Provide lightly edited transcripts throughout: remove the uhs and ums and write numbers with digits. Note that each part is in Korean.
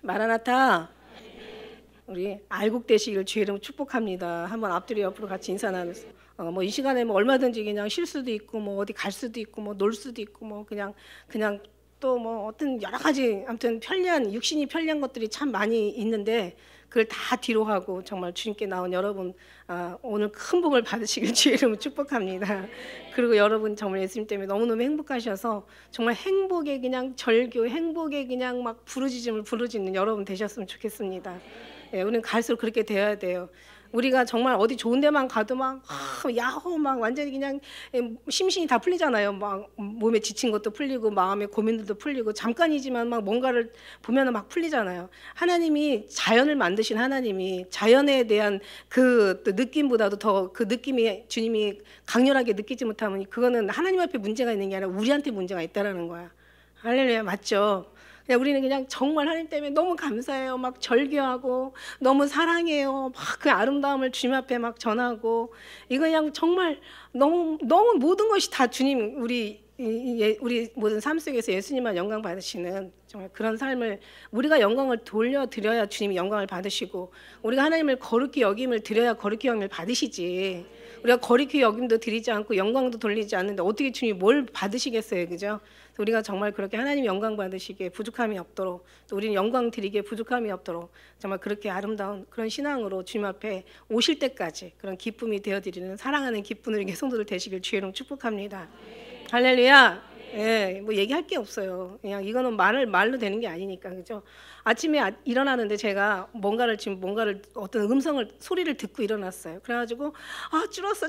마라나타. 우리 알곡 되시기를 주의 이름으로 축복합니다. 한번 앞뒤로 옆으로 같이 인사 나누서 뭐 이 시간에 뭐 얼마든지 그냥 쉴 수도 있고 뭐 어디 갈 수도 있고 뭐 놀 수도 있고 뭐 그냥 또 뭐 어떤 여러 가지 아무튼 편리한 육신이 편리한 것들이 참 많이 있는데 그걸 다 뒤로 하고 정말 주님께 나온 여러분 오늘 큰 복을 받으시길 주의 이름으로 축복합니다. 그리고 여러분 정말 예수님 때문에 너무너무 행복하셔서 정말 행복에 그냥 절교, 행복에 그냥 막 부르짖음을 부르짖는 여러분 되셨으면 좋겠습니다. 예, 우리는 갈수록 그렇게 되어야 돼요. 우리가 정말 어디 좋은 데만 가도 막 야호 막 완전히 그냥 심신이 다 풀리잖아요. 막 몸에 지친 것도 풀리고 마음의 고민들도 풀리고 잠깐이지만 막 뭔가를 보면은 막 풀리잖아요. 하나님이 자연을 만드신 하나님이 자연에 대한 그 느낌보다도 더 그 느낌이 주님이 강렬하게 느끼지 못하면 그거는 하나님 앞에 문제가 있는 게 아니라 우리한테 문제가 있다라는 거야. 할렐루야, 맞죠? 우리는 그냥 정말 하나님 때문에 너무 감사해요. 막 절규하고 너무 사랑해요. 막 그 아름다움을 주님 앞에 막 전하고 이거 그냥 정말 너무 모든 것이 다 주님 우리 모든 삶 속에서 예수님만 영광 받으시는 정말 그런 삶을 우리가 영광을 돌려드려야 주님이 영광을 받으시고 우리가 하나님을 거룩히 여김을 드려야 거룩히 여김을 받으시지. 우리가 거룩히 여김도 드리지 않고 영광도 돌리지 않는데 어떻게 주님이 뭘 받으시겠어요, 그죠? 우리가 정말 그렇게 하나님 영광 받으시기에 부족함이 없도록 또 우리는 영광 드리기에 부족함이 없도록 정말 그렇게 아름다운 그런 신앙으로 주님 앞에 오실 때까지 그런 기쁨이 되어드리는 사랑하는 기쁜 우리 성도들 되시길 주의 이름으로 축복합니다. 할렐루야. 예, 뭐 얘기할 게 없어요. 그냥 이거는 말로 되는 게 아니니까, 그죠? 아침에 일어나는데 제가 뭔가를 어떤 소리를 듣고 일어났어요. 그래가지고 줄었어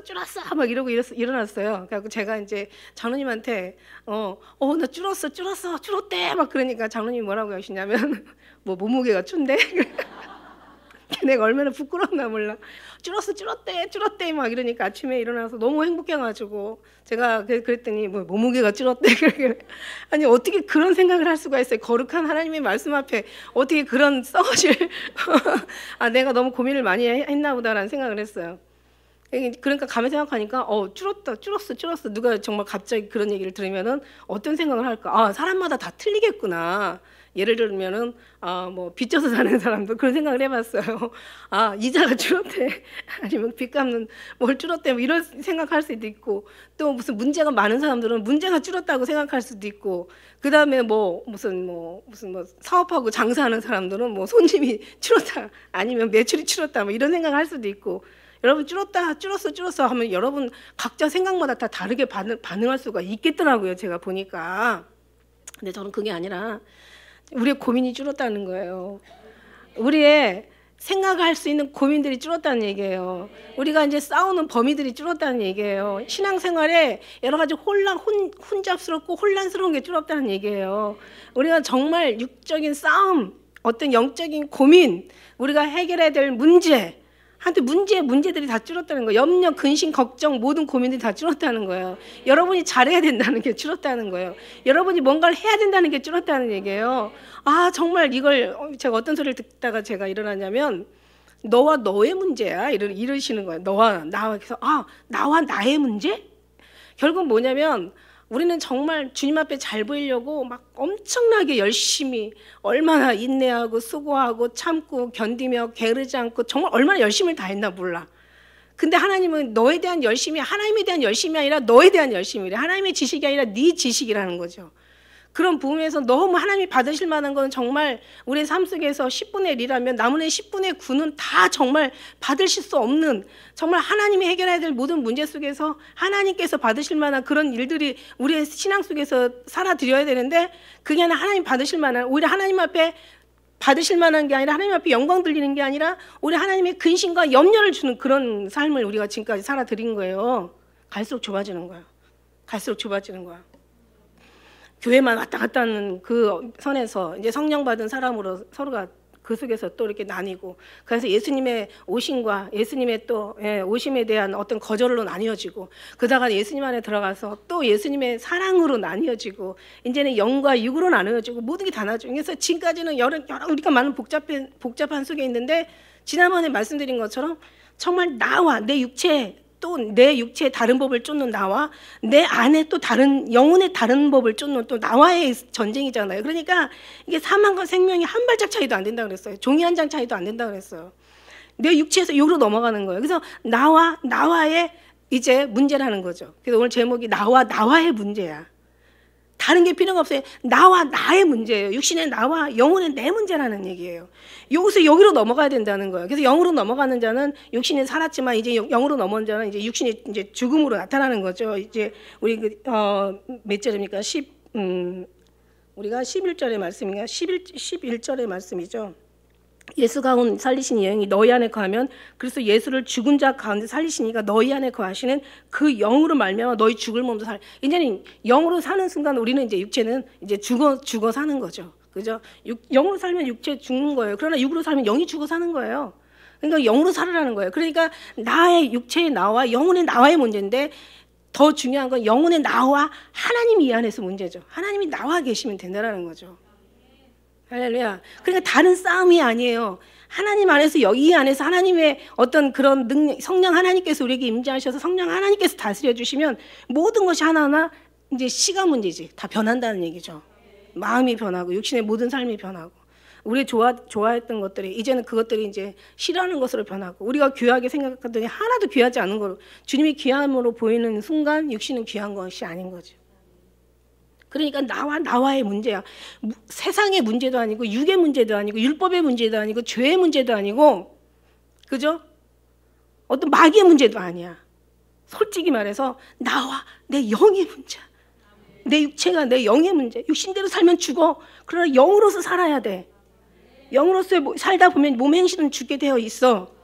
막 이러고 일어났어요. 그래갖고 제가 이제 장로님한테 나 줄었대 막 그러니까 장로님이 뭐라고 하시냐면 뭐 몸무게가 준대. 내가 얼마나 부끄럽나 몰라. 줄었대 막 이러니까 아침에 일어나서 너무 행복해가지고 제가 그랬더니 뭐 몸무게가 줄었대. 아니 어떻게 그런 생각을 할 수가 있어요. 거룩한 하나님의 말씀 앞에 어떻게 그런 썩어질 내가 너무 고민을 많이 했나 보다라는 생각을 했어요. 그러니까 가만히 생각하니까 줄었어. 누가 정말 갑자기 그런 얘기를 들으면은 어떤 생각을 할까? 사람마다 다 틀리겠구나. 예를 들면은 뭐 빚져서 사는 사람도 그런 생각을 해봤어요. 이자가 줄었대. 아니면 빚 갚는 뭘 줄었대. 뭐 이런 생각할 수도 있고 또 무슨 문제가 많은 사람들은 문제가 줄었다고 생각할 수도 있고 그 다음에 무슨 사업하고 장사하는 사람들은 뭐 손님이 줄었다 아니면 매출이 줄었다 뭐 이런 생각을 할 수도 있고. 여러분 줄었어 하면 여러분 각자 생각마다 다 다르게 반응할 수가 있겠더라고요. 제가 보니까. 근데 저는 그게 아니라 우리의 고민이 줄었다는 거예요. 우리의 생각할 수 있는 고민들이 줄었다는 얘기예요. 우리가 이제 싸우는 범위들이 줄었다는 얘기예요. 신앙생활에 여러 가지 혼잡스럽고 혼란스러운 게 줄었다는 얘기예요. 우리가 정말 육적인 싸움, 어떤 영적인 고민, 우리가 해결해야 될 문제들이 다 줄었다는 거예요. 염려, 근심, 걱정 모든 고민들이 다 줄었다는 거예요. 여러분이 잘해야 된다는 게 줄었다는 거예요. 여러분이 뭔가를 해야 된다는 게 줄었다는 얘기예요. 정말 이걸 제가 어떤 소리를 듣다가 제가 일어나냐면 너와 너의 문제야 이러시는 거예요. 너와 나와. 그래서 나와 나의 문제? 결국 뭐냐면 우리는 정말 주님 앞에 잘 보이려고 막 엄청나게 열심히 얼마나 인내하고 수고하고 참고 견디며 게으르지 않고 정말 얼마나 열심을 다했나 몰라. 근데 하나님은 너에 대한 열심이 하나님에 대한 열심이 아니라 너에 대한 열심이래. 하나님의 지식이 아니라 네 지식이라는 거죠. 그런 부분에서 너무 하나님이 받으실 만한 건 정말 우리의 삶 속에서 10분의 1이라면 나머지 10분의 9는 다 정말 받으실 수 없는 정말 하나님이 해결해야 될 모든 문제 속에서 하나님께서 받으실 만한 그런 일들이 우리의 신앙 속에서 살아드려야 되는데 그게 아니라 하나님 받으실 만한 오히려 하나님 앞에 받으실 만한 게 아니라 하나님 앞에 영광 들리는 게 아니라 우리 하나님의 근심과 염려를 주는 그런 삶을 우리가 지금까지 살아드린 거예요. 갈수록 좁아지는 거야. 교회만 왔다 갔다 하는 그 선에서 이제 성령 받은 사람으로 서로가 그 속에서 또 이렇게 나뉘고 그래서 예수님의 오심과 예수님의 또 오심에 대한 어떤 거절로 나뉘어지고 그다가 예수님 안에 들어가서 또 예수님의 사랑으로 나뉘어지고 이제는 영과 육으로 나뉘어지고 모든 게 다 나뉘어지고 그래서 지금까지는 여러 우리가 많은 복잡한 속에 있는데 지난번에 말씀드린 것처럼 정말 나와 내 육체 또 내 육체의 다른 법을 쫓는 나와 내 안에 또 다른 영혼의 다른 법을 쫓는 또 나와의 전쟁이잖아요. 그러니까 이게 사망과 생명이 한 발짝 차이도 안 된다 그랬어요. 종이 한 장 차이도 안 된다 그랬어요. 내 육체에서 육으로 넘어가는 거예요. 그래서 나와의 이제 문제라는 거죠. 그래서 오늘 제목이 나와의 문제야. 다른 게 필요가 없어요. 나와 나의 문제예요. 육신의 나와 영혼의 내 문제라는 얘기예요. 여기서 여기로 넘어가야 된다는 거예요. 그래서 영으로 넘어가는 자는 육신이 살았지만 이제 영으로 넘어온 자는 이제 육신이 이제 죽음으로 나타나는 거죠. 이제 우리 몇 절입니까? 우리가 11절의 말씀인가? 11절의 말씀이죠. 예수 가운데 살리신 영이 너희 안에 거하면 그래서 예수를 죽은 자 가운데 살리시니까 너희 안에 거하시는 그 영으로 말미암아 너희 죽을 몸도 살. 이제는 영으로 사는 순간 우리는 이제 육체는 이제 죽어 사는 거죠. 그죠? 영으로 살면 육체 죽는 거예요. 그러나 육으로 살면 영이 죽어 사는 거예요. 그러니까 영으로 살으라는 거예요. 그러니까 나의 육체의 나와 영혼의 나와의 문제인데 더 중요한 건 영혼의 나와 하나님이 이 안에서 문제죠. 하나님이 나와 계시면 된다라는 거죠. 할렐루야. 그러니까 다른 싸움이 아니에요. 하나님 안에서 여기 안에서 하나님의 어떤 그런 능력, 성령 하나님께서 우리에게 임재하셔서 성령 하나님께서 다스려 주시면 모든 것이 하나하나 이제 시간 문제지. 다 변한다는 얘기죠. 마음이 변하고 육신의 모든 삶이 변하고 우리 좋아했던 것들이 이제는 그것들이 이제 싫어하는 것으로 변하고 우리가 귀하게 생각했더니 하나도 귀하지 않은 거로 주님이 귀함으로 보이는 순간 육신은 귀한 것이 아닌 거죠. 그러니까 나와의 문제야. 세상의 문제도 아니고 육의 문제도 아니고 율법의 문제도 아니고 죄의 문제도 아니고 그죠? 어떤 마귀의 문제도 아니야. 솔직히 말해서 나와 내 영의 문제야. 내 육체가 내 영의 문제. 육신대로 살면 죽어. 그러나 영으로서 살아야 돼. 영으로서 살다 보면 몸의 행실은 죽게 되어 있어.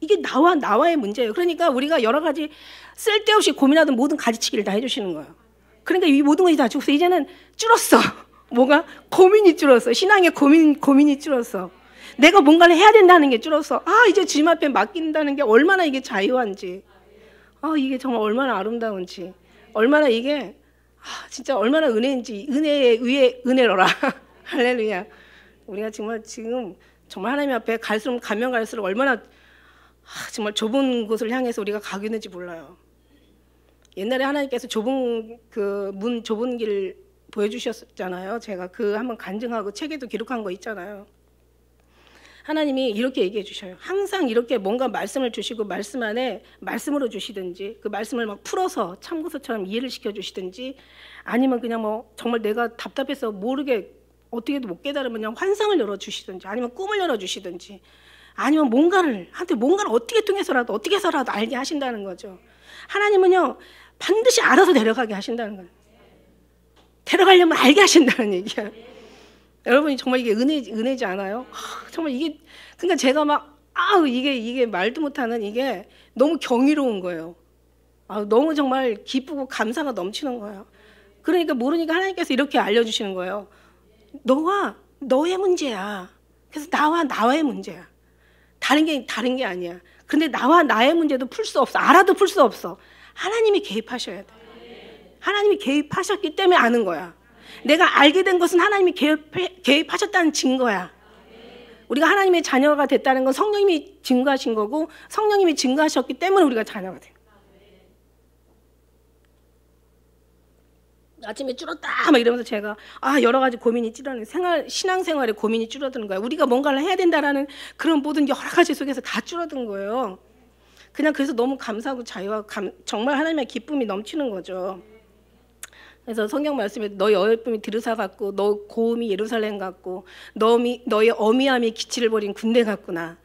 이게 나와의 문제예요. 그러니까 우리가 여러 가지 쓸데없이 고민하던 모든 가지치기를 다 해주시는 거예요. 그러니까 이 모든 것이 다 죽어서 이제는 줄었어. 뭐가? 고민이 줄었어. 신앙의 고민이 줄었어. 내가 뭔가를 해야 된다는 게 줄었어. 이제 주님 앞에 맡긴다는 게 얼마나 이게 자유한지. 이게 정말 얼마나 아름다운지. 얼마나 이게 진짜 얼마나 은혜인지. 은혜에 의해 은혜로라. 할렐루야. 우리가 정말 지금 정말 하나님 앞에 가면 갈수록 얼마나 정말 좁은 곳을 향해서 우리가 가고 있는지 몰라요. 옛날에 하나님께서 좁은 길 보여주셨잖아요. 제가 한번 간증하고 책에도 기록한 거 있잖아요. 하나님이 이렇게 얘기해 주셔요. 항상 이렇게 뭔가 말씀을 주시고 말씀 안에 말씀으로 주시든지 그 말씀을 막 풀어서 참고서처럼 이해를 시켜 주시든지 아니면 그냥 뭐 정말 내가 답답해서 모르게 어떻게도 못 깨달으면 그냥 환상을 열어 주시든지 아니면 꿈을 열어 주시든지 아니면 뭔가를 어떻게 통해서라도 어떻게 해서라도 알게 하신다는 거죠. 하나님은요 반드시 알아서 데려가게 하신다는 거예요. 데려가려면 알게 하신다는 얘기야. 여러분이 정말 이게 은혜지 않아요? 정말 이게 그러니까 제가 막 이게 말도 못하는 이게 너무 경이로운 거예요. 너무 정말 기쁘고 감사가 넘치는 거예요. 그러니까 모르니까 하나님께서 이렇게 알려주시는 거예요. 너와 너의 문제야. 그래서 나와 나의 문제야. 다른 게 아니야. 근데 나와 나의 문제도 풀 수 없어. 알아도 풀 수 없어. 하나님이 개입하셔야 돼. 하나님이 개입하셨기 때문에 아는 거야. 내가 알게 된 것은 하나님이 개입하셨다는 증거야. 우리가 하나님의 자녀가 됐다는 건 성령님이 증거하신 거고 성령님이 증거하셨기 때문에 우리가 자녀가 돼. 아침에 줄었다 막 이러면서 제가 여러 가지 고민이 줄어드는 신앙생활에 고민이 줄어드는 거야. 우리가 뭔가를 해야 된다라는 그런 모든 여러 가지 속에서 다 줄어든 거예요. 그냥 그래서 너무 감사하고 자유하고 정말 하나님의 기쁨이 넘치는 거죠. 그래서 성경 말씀에 너희 어여쁨이 드르사 같고 너 고음이 예루살렘 같고 너의 어미함이 기치를 벌인 군대 같구나.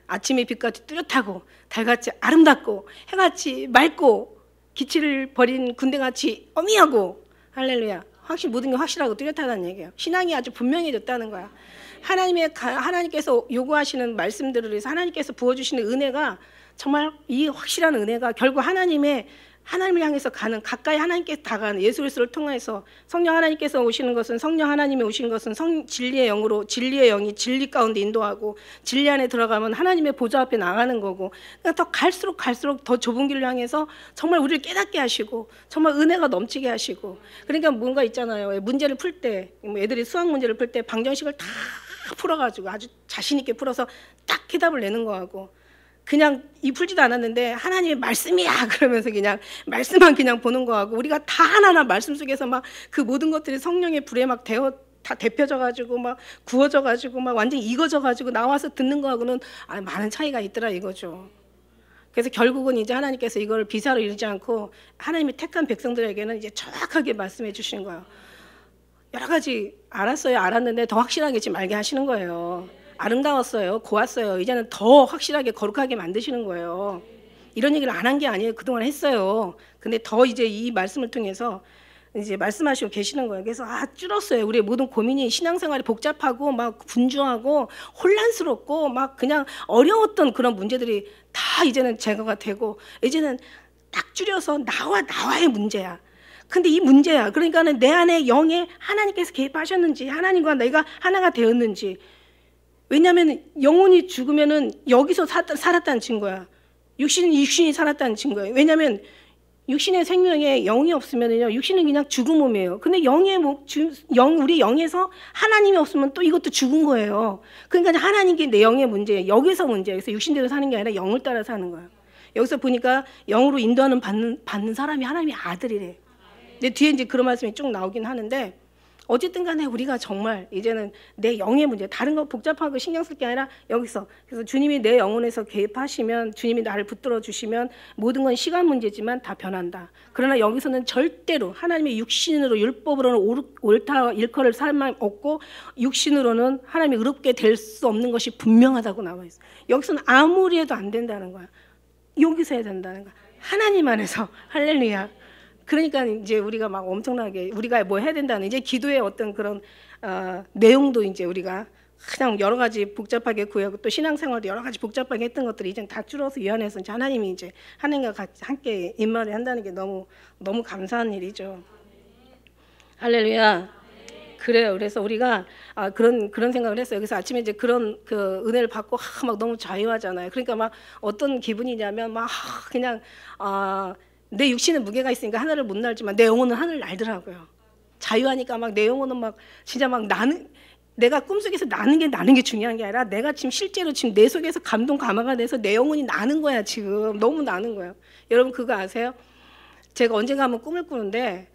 아침의 빛같이 뚜렷하고 달같이 아름답고 해같이 맑고 기치를 벌인 군대같이 어미하고 할렐루야. 모든 게 확실하고 뚜렷하다는 얘기예요. 신앙이 아주 분명해졌다는 거야. 하나님께서 요구하시는 말씀들을 위해서 하나님께서 부어주시는 은혜가 정말 이 확실한 은혜가 결국 하나님을 향해서 가는 가까이 하나님께서 다가가는 예수 그리스도를 통해서 성령 하나님께서 오시는 것은 성령 하나님이 오신 것은 진리의 영으로 진리의 영이 진리 가운데 인도하고 진리 안에 들어가면 하나님의 보좌 앞에 나가는 거고 그러니까 더 갈수록 더 좁은 길을 향해서 정말 우리를 깨닫게 하시고 정말 은혜가 넘치게 하시고 그러니까 뭔가 있잖아요. 문제를 풀 때 애들이 수학 문제를 풀 때 방정식을 다 풀어가지고 아주 자신 있게 풀어서 딱 해답을 내는 거하고 그냥 이 풀지도 않았는데 하나님의 말씀이야 그러면서 그냥 말씀만 그냥 보는 거하고 우리가 다 하나하나 말씀 속에서 막 그 모든 것들이 성령의 불에 막 다 데펴져 가지고 막 구워져 가지고 막 완전히 익어져 가지고 나와서 듣는 거하고는 많은 차이가 있더라 이거죠. 그래서 결국은 이제 하나님께서 이걸 비사로 이루지 않고 하나님이 택한 백성들에게는 이제 정확하게 말씀해 주시는 거예요. 여러 가지 알았는데 더 확실하게 지금 알게 하시는 거예요. 아름다웠어요. 고왔어요. 이제는 더 확실하게 거룩하게 만드시는 거예요. 이런 얘기를 안 한 게 아니에요. 그동안 했어요. 근데 더 이제 이 말씀을 통해서 이제 말씀하시고 계시는 거예요. 그래서 줄었어요. 우리의 모든 고민이 신앙생활이 복잡하고 막 분주하고 혼란스럽고 막 그냥 어려웠던 그런 문제들이 다 이제는 제거가 되고 이제는 딱 줄여서 나와의 문제야. 근데 이 문제야. 그러니까는 내 안에 영에 하나님께서 개입하셨는지 하나님과 내가 하나가 되었는지 왜냐하면 영혼이 죽으면은 여기서 살았다는 증거야. 육신이 살았다는 증거예요. 왜냐하면 육신의 생명에 영이 없으면요, 육신은 그냥 죽은 몸이에요. 근데 우리 영에서 하나님이 없으면 또 이것도 죽은 거예요. 그러니까 하나님께 내 영의 문제예요. 여기서 문제예요. 그래서 육신대로 사는 게 아니라 영을 따라 사는 거예요. 여기서 보니까 영으로 인도하는 받는 사람이 하나님의 아들이래. 근데 뒤에 이제 그런 말씀이 쭉 나오긴 하는데. 어쨌든 간에 우리가 정말 이제는 내 영의 문제, 다른 거 복잡하고 신경 쓸 게 아니라 여기서 그래서 주님이 내 영혼에서 개입하시면 주님이 나를 붙들어 주시면 모든 건 시간 문제지만 다 변한다. 그러나 여기서는 절대로 하나님의 육신으로 율법으로는 옳다 일컬을 삶이 없고 육신으로는 하나님이 의롭게 될 수 없는 것이 분명하다고 나와 있어요. 여기서는 아무리 해도 안 된다는 거야. 여기서 해야 된다는 거야. 하나님 안에서 할렐루야. 그러니까 이제 우리가 막 엄청나게 우리가 뭐 해야 된다는 이제 기도의 어떤 그런 내용도 이제 우리가 그냥 여러 가지 복잡하게 구하고 또 신앙생활도 여러 가지 복잡하게 했던 것들이 이제 다 줄어서 이 안에서 이제 하나님이 이제 하나님과 같이 함께 임마를 한다는 게 너무 감사한 일이죠. 할렐루야. 그래요. 그래서 우리가 그런 생각을 했어요. 그래서 아침에 이제 그런 그 은혜를 받고 막 너무 자유하잖아요. 그러니까 막 어떤 기분이냐면 막 그냥 내 육신은 무게가 있으니까 하늘을 못 날지만 내 영혼은 하늘을 날더라고요. 자유하니까 막 내 영혼은 막 진짜 막 내가 꿈속에서 나는 게 중요한 게 아니라 내가 지금 실제로 지금 내 속에서 감화가 돼서 내 영혼이 나는 거야. 지금 너무 나는 거예요. 여러분 그거 아세요? 제가 언젠가 한번 꿈을 꾸는데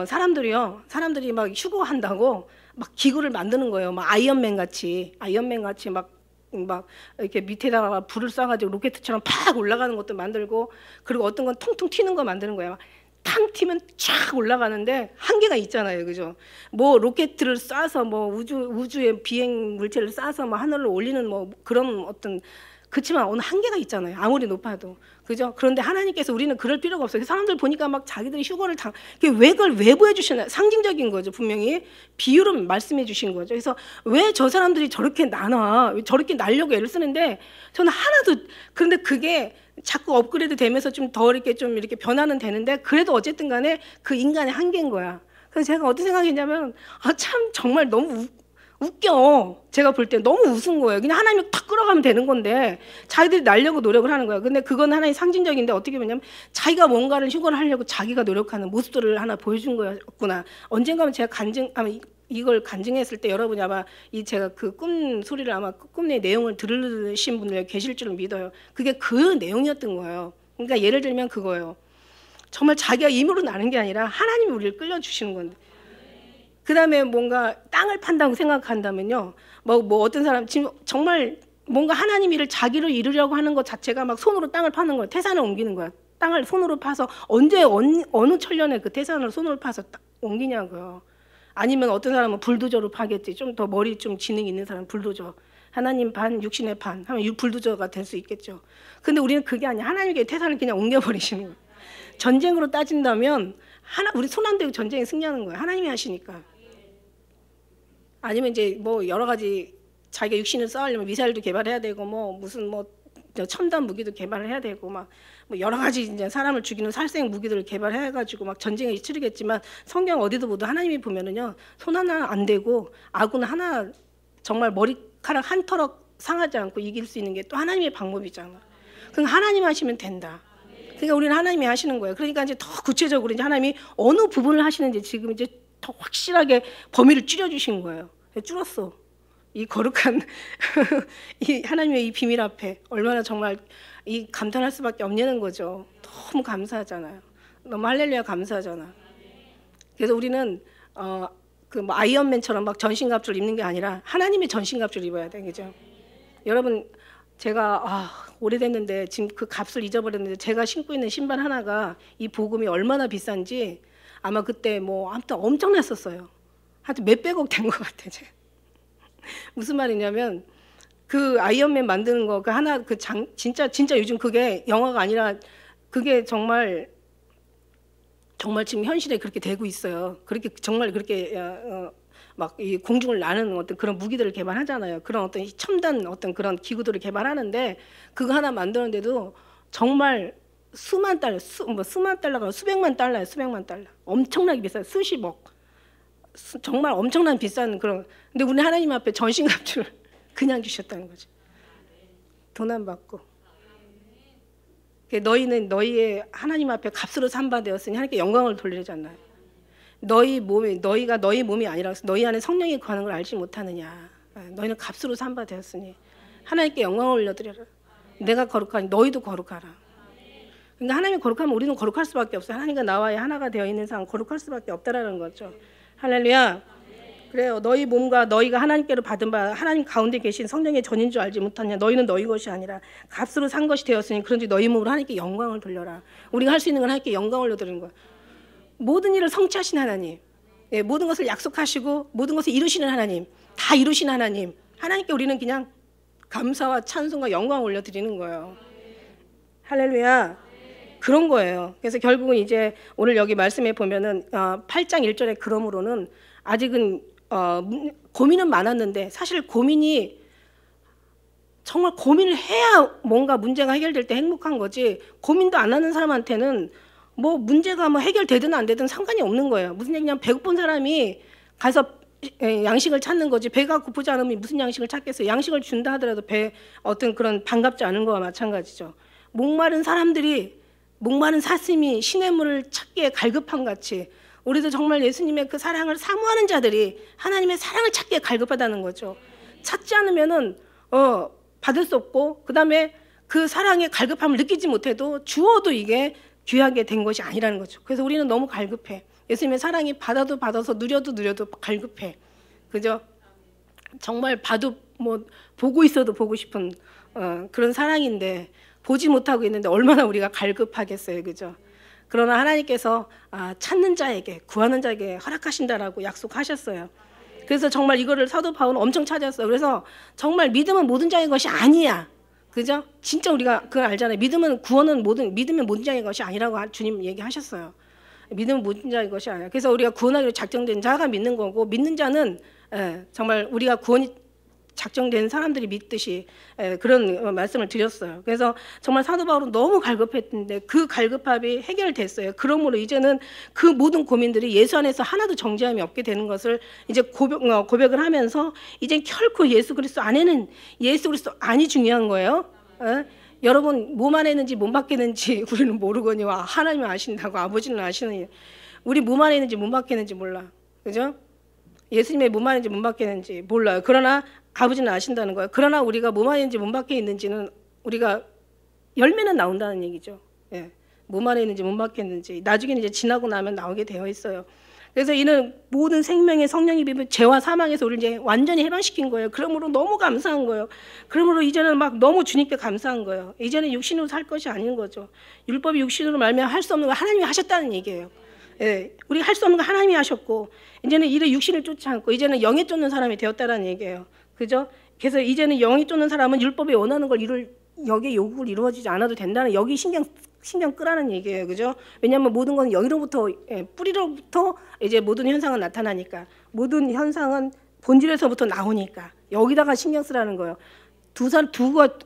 사람들이 막 휴거한다고 막 기구를 만드는 거예요. 막 아이언맨 같이 막 이렇게 밑에다가 불을 쏴가지고 로켓처럼 팍 올라가는 것도 만들고 그리고 어떤 건 통통 튀는 거 만드는 거예요. 탕 튀면 쫙 올라가는데 한계가 있잖아요, 그죠? 뭐 로켓을 쏴서 뭐 우주의 비행 물체를 쏴서 뭐 하늘로 올리는 뭐 그런 어떤 그렇지만 어느 한계가 있잖아요. 아무리 높아도. 그죠? 그런데 하나님께서 우리는 그럴 필요가 없어요. 사람들 보니까 막 자기들이 휴거를 그걸 왜 보여주시나? 상징적인 거죠. 분명히 비유로 말씀해 주신 거죠. 그래서 왜 저 사람들이 저렇게 저렇게 날려고 애를 쓰는데 저는 하나도 그런데 그게 자꾸 업그레이드 되면서 좀 이렇게 변화는 되는데 그래도 어쨌든 간에 그 인간의 한계인 거야. 그래서 제가 어떤 생각했냐면 참 정말 너무 웃겨. 제가 볼 때 너무 웃은 거예요. 그냥 하나님이 탁 끌어가면 되는 건데 자기들이 날려고 노력을 하는 거예요. 근데 그건 하나의 상징적인데 어떻게 보냐면 자기가 뭔가를 휴거를 하려고 자기가 노력하는 모습들을 하나 보여준 거였구나. 언젠가는 제가 이걸 간증했을 때 여러분이 아마 제가 그 꿈 소리를 아마 꿈의 내용을 들으신 분들 계실 줄은 믿어요. 그게 그 내용이었던 거예요. 그러니까 예를 들면 그거예요. 정말 자기가 힘으로 나는 게 아니라 하나님이 우리를 끌려주시는 건데 그 다음에 뭔가 땅을 판다고 생각한다면요. 뭐 어떤 사람 지금 정말 뭔가 하나님 일을 자기로 이루려고 하는 것 자체가 막 손으로 땅을 파는 거예요. 태산을 옮기는 거야. 땅을 손으로 파서 어느 천년에 그 태산을 손으로 파서 옮기냐고요. 아니면 어떤 사람은 불도저로 파겠지. 좀 더 머리 좀 지능 있는 사람 불도저. 하나님 반 육신의 반 하면 불도저가 될 수 있겠죠. 근데 우리는 그게 아니야. 하나님께 태산을 그냥 옮겨버리시는 거예요. 전쟁으로 따진다면 우리 손 안 대고 전쟁에 승리하는 거예요. 하나님이 하시니까. 아니면 이제 뭐 여러 가지 자기가 육신을 쌓으려면 미사일도 개발해야 되고 뭐 무슨 뭐 첨단 무기도 개발을 해야 되고 막 뭐 여러 가지 이제 사람을 죽이는 살생 무기들을 개발해가지고 막 전쟁에 치르겠지만 성경 어디도 보도 하나님이 보면은요 손 하나 안 대고 아군 하나 정말 머리카락 한 터럭 상하지 않고 이길 수 있는 게 또 하나님의 방법이잖아. 그러니까 하나님 하시면 된다. 그러니까 우리는 하나님이 하시는 거예요. 그러니까 이제 더 구체적으로 이제 하나님이 어느 부분을 하시는지 지금 이제 더 확실하게 범위를 줄여주신 거예요. 줄었어. 이 거룩한 이 하나님의 이 비밀 앞에 얼마나 정말 이 감탄할 수밖에 없냐는 거죠. 너무 감사하잖아요. 너무 할렐루야 감사하잖아. 그래서 우리는 그 뭐 아이언맨처럼 막 전신갑주를 입는 게 아니라 하나님의 전신갑주를 입어야 돼, 그죠? 여러분, 제가 오래됐는데 지금 그 값을 잊어버렸는데 제가 신고 있는 신발 하나가 이 복음이 얼마나 비싼지 아마 그때 뭐 아무튼 엄청났었어요. 하여튼 몇백억 된 것 같아. 제가. 무슨 말이냐면 그 아이언맨 만드는 거 그 하나 그 진짜 요즘 그게 영화가 아니라 그게 정말 지금 현실에 그렇게 되고 있어요. 그렇게 정말 그렇게 막 이 공중을 나는 어떤 그런 무기들을 개발하잖아요. 그런 어떤 첨단 어떤 그런 기구들을 개발하는데 그거 하나 만드는데도 정말 수만 달러가 수백만 달러예요. 수백만 달러. 엄청나게 비싸요. 수십억. 정말 엄청난 비싼 그런. 근데 우리 하나님 앞에 전신갑주를 그냥 주셨다는 거죠. 돈 안 받고. 너희는 너희의 하나님 앞에 값으로 산바되었으니 하나님께 영광을 돌리잖아요. 너희가 너희 몸이 아니라 너희 안에 성령이 거하는 걸 알지 못하느냐. 너희는 값으로 산바되었으니 하나님께 영광을 올려드려라. 내가 거룩하니 너희도 거룩하라. 그러니까 하나님이 거룩하면 우리는 거룩할 수밖에 없어요. 하나님과 나와의 하나가 되어 있는 상황 거룩할 수밖에 없다라는 거죠. 할렐루야. 그래요. 너희 몸과 너희가 하나님께로 받은 바 하나님 가운데 계신 성령의 전인 줄 알지 못하냐. 너희는 너희 것이 아니라 값으로 산 것이 되었으니 그런지 너희 몸으로 하나님께 영광을 돌려라. 우리가 할 수 있는 건 하나님께 영광을 올려드리는 거야. 모든 일을 성취하신 하나님, 모든 것을 약속하시고 모든 것을 이루시는 하나님, 다 이루신 하나님, 하나님께 우리는 그냥 감사와 찬송과 영광을 올려드리는 거예요. 할렐루야. 그런 거예요. 그래서 결국은 이제 오늘 여기 말씀에 보면은 8장 1절에 그러므로는 아직은 고민은 많았는데 사실 고민이 정말 고민을 해야 뭔가 문제가 해결될 때 행복한 거지 고민도 안 하는 사람한테는 뭐 문제가 뭐 해결되든 안 되든 상관이 없는 거예요. 무슨 얘기냐면 배고픈 사람이 가서 양식을 찾는 거지 배가 고프지 않으면 무슨 양식을 찾겠어요. 양식을 준다 하더라도 배 어떤 그런 반갑지 않은 거와 마찬가지죠. 목마른 사슴이 시냇물을 찾기에 갈급한 같이 우리도 정말 예수님의 그 사랑을 사모하는 자들이 하나님의 사랑을 찾기에 갈급하다는 거죠. 찾지 않으면은 받을 수 없고 그다음에 그 사랑의 갈급함을 느끼지 못해도 주어도 이게 귀하게 된 것이 아니라는 거죠. 그래서 우리는 너무 갈급해. 예수님의 사랑이 받아도 받아서 누려도 갈급해. 그죠? 정말 봐도 뭐 보고 있어도 보고 싶은 그런 사랑인데 보지 못하고 있는데 얼마나 우리가 갈급하겠어요. 그죠? 그러나 하나님께서 찾는 자에게 구하는 자에게 허락하신다라고 약속하셨어요. 그래서 정말 이거를 사도 바울은 엄청 찾았어요. 그래서 정말 믿음은 모든 자의 것이 아니야. 그죠? 진짜 우리가 그걸 알잖아요. 믿으면 모든 자의 것이 아니라고 주님 얘기하셨어요. 믿음은 모든 자의 것이 아니야. 그래서 우리가 구원하기로 작정된 자가 믿는 거고 믿는 자는 정말 우리가 구원이 작정된 사람들이 믿듯이 그런 말씀을 드렸어요. 그래서 정말 사도 바울은 너무 갈급했는데 그 갈급함이 해결됐어요. 그러므로 이제는 그 모든 고민들이 예수 안에서 하나도 정죄함이 없게 되는 것을 이제 고백을 하면서 이제 결코 예수 그리스도 안에는 예수 그리스도 안이 중요한 거예요. 여러분 몸 안에 있는지 몸 밖에 있는지 우리는 모르거니와 하나님은 아신다고 아버지는 아시느니 우리 몸 안에 있는지 몸 밖에 있는지 몰라. 그죠? 예수님의 몸 안에 있는지 몸 밖에 있는지 몰라요. 그러나 아버지는 아신다는 거예요. 그러나 우리가 몸 안에 있는지 몸 밖에 있는지는 우리가 열매는 나온다는 얘기죠. 몸 안에 있는지 몸 밖에 있는지 나중에는 이제 지나고 나면 나오게 되어 있어요. 그래서 이는 모든 생명의 성령이 비면 죄와 사망에서 우리를 이제 완전히 해방시킨 거예요. 그러므로 너무 감사한 거예요. 그러므로 이제는 막 너무 주님께 감사한 거예요. 이제는 육신으로 살 것이 아닌 거죠. 율법이 육신으로 말미암아 할 수 없는 거 하나님이 하셨다는 얘기예요. 우리 할 수 없는 거 하나님이 하셨고 이제는 이를 육신을 쫓지 않고 이제는 영에 쫓는 사람이 되었다라는 얘기예요. 그죠? 그래서 이제는 영이 쫓는 사람은 율법이 원하는 걸 여기에 요구를 이루어지지 않아도 된다는 여기 신경 끄라는 얘기예요. 그죠? 왜냐하면 모든 건 영으로부터 뿌리로부터 이제 모든 현상은 나타나니까 모든 현상은 본질에서부터 나오니까 여기다가 신경 쓰라는 거예요.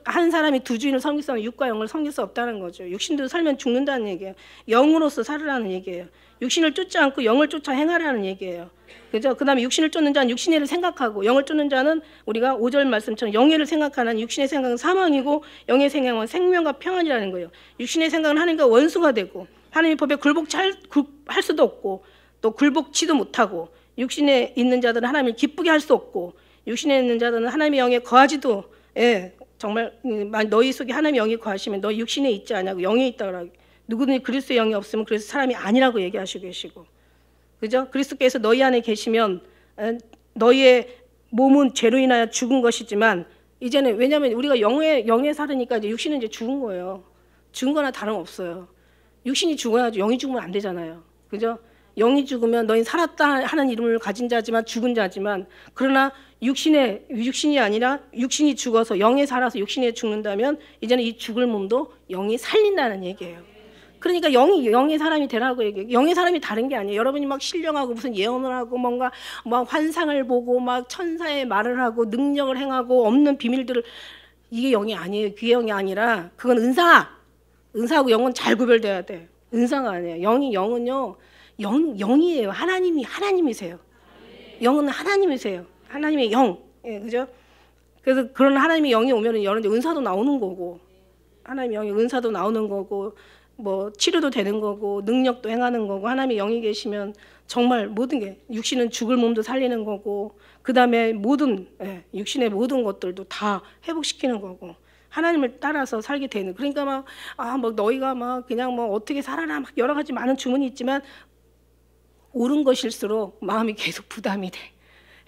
한 사람이 두 주인을 섬길 수 없는 육과 영을 섬길 수 없다는 거죠. 육신도 살면 죽는다는 얘기예요. 영으로서 살으라는 얘기예요. 육신을 쫓지 않고 영을 쫓아 행하라는 얘기예요. 그죠? 그 다음에 육신을 쫓는 자는 육신의 일을 생각하고 영을 쫓는 자는 우리가 5절 말씀처럼 영의 일을 생각하는 육신의 생각은 사망이고 영의 생각은 생명과 평안이라는 거예요. 육신의 생각은 하나님과 원수가 되고 하나님의 법에 굴복할 수도 없고 또 굴복치도 못하고 육신에 있는 자들은 하나님을 기쁘게 할 수 없고 육신에 있는 자들은 하나님의 영에 거하지도 정말 너희 속에 하나님의 영이 거하시면 너희 육신에 있지 않냐고 영에 있다고 누구든지 그리스도의 영이 없으면 그래서 사람이 아니라고 얘기하시고 계시고 그죠? 그리스도께서 너희 안에 계시면 너희의 몸은 죄로 인하여 죽은 것이지만 이제는 왜냐하면 우리가 영에 살으니까 이제 육신은 이제 죽은 거예요. 죽은 거나 다름없어요. 육신이 죽어야지 영이 죽으면 안 되잖아요. 그죠? 영이 죽으면 너희 살았다 하는 이름을 가진 자지만 죽은 자지만 그러나 육신이 아니라 육신이 죽어서 영에 살아서 육신에 죽는다면 이제는 이 죽을 몸도 영이 살린다는 얘기예요. 그러니까 영의 사람이 되라고 얘기해요. 영의 사람이 다른 게 아니에요. 여러분이 막 신령하고 무슨 예언을 하고 뭔가 막 환상을 보고 막 천사의 말을 하고 능력을 행하고 없는 비밀들을 이게 영이 아니에요. 그게 영이 아니라 그건 은사하고 영은 잘 구별돼야 돼. 은사가 아니에요. 영은요. 영이에요. 하나님이세요. 영은 하나님이세요. 하나님의 영. 예, 그죠? 그래서 그런 하나님의 영이 오면은 여러 은사도 나오는 거고 하나님의 영이 은사도 나오는 거고 뭐 치료도 되는 거고 능력도 행하는 거고 하나님의 영이 계시면 정말 모든 게 육신은 죽을 몸도 살리는 거고 그다음에 모든 육신의 모든 것들도 다 회복시키는 거고 하나님을 따라서 살게 되는 그러니까 막 너희가 막 그냥 뭐 어떻게 살아라 막 여러 가지 많은 주문이 있지만 옳은 것일수록 마음이 계속 부담이 돼.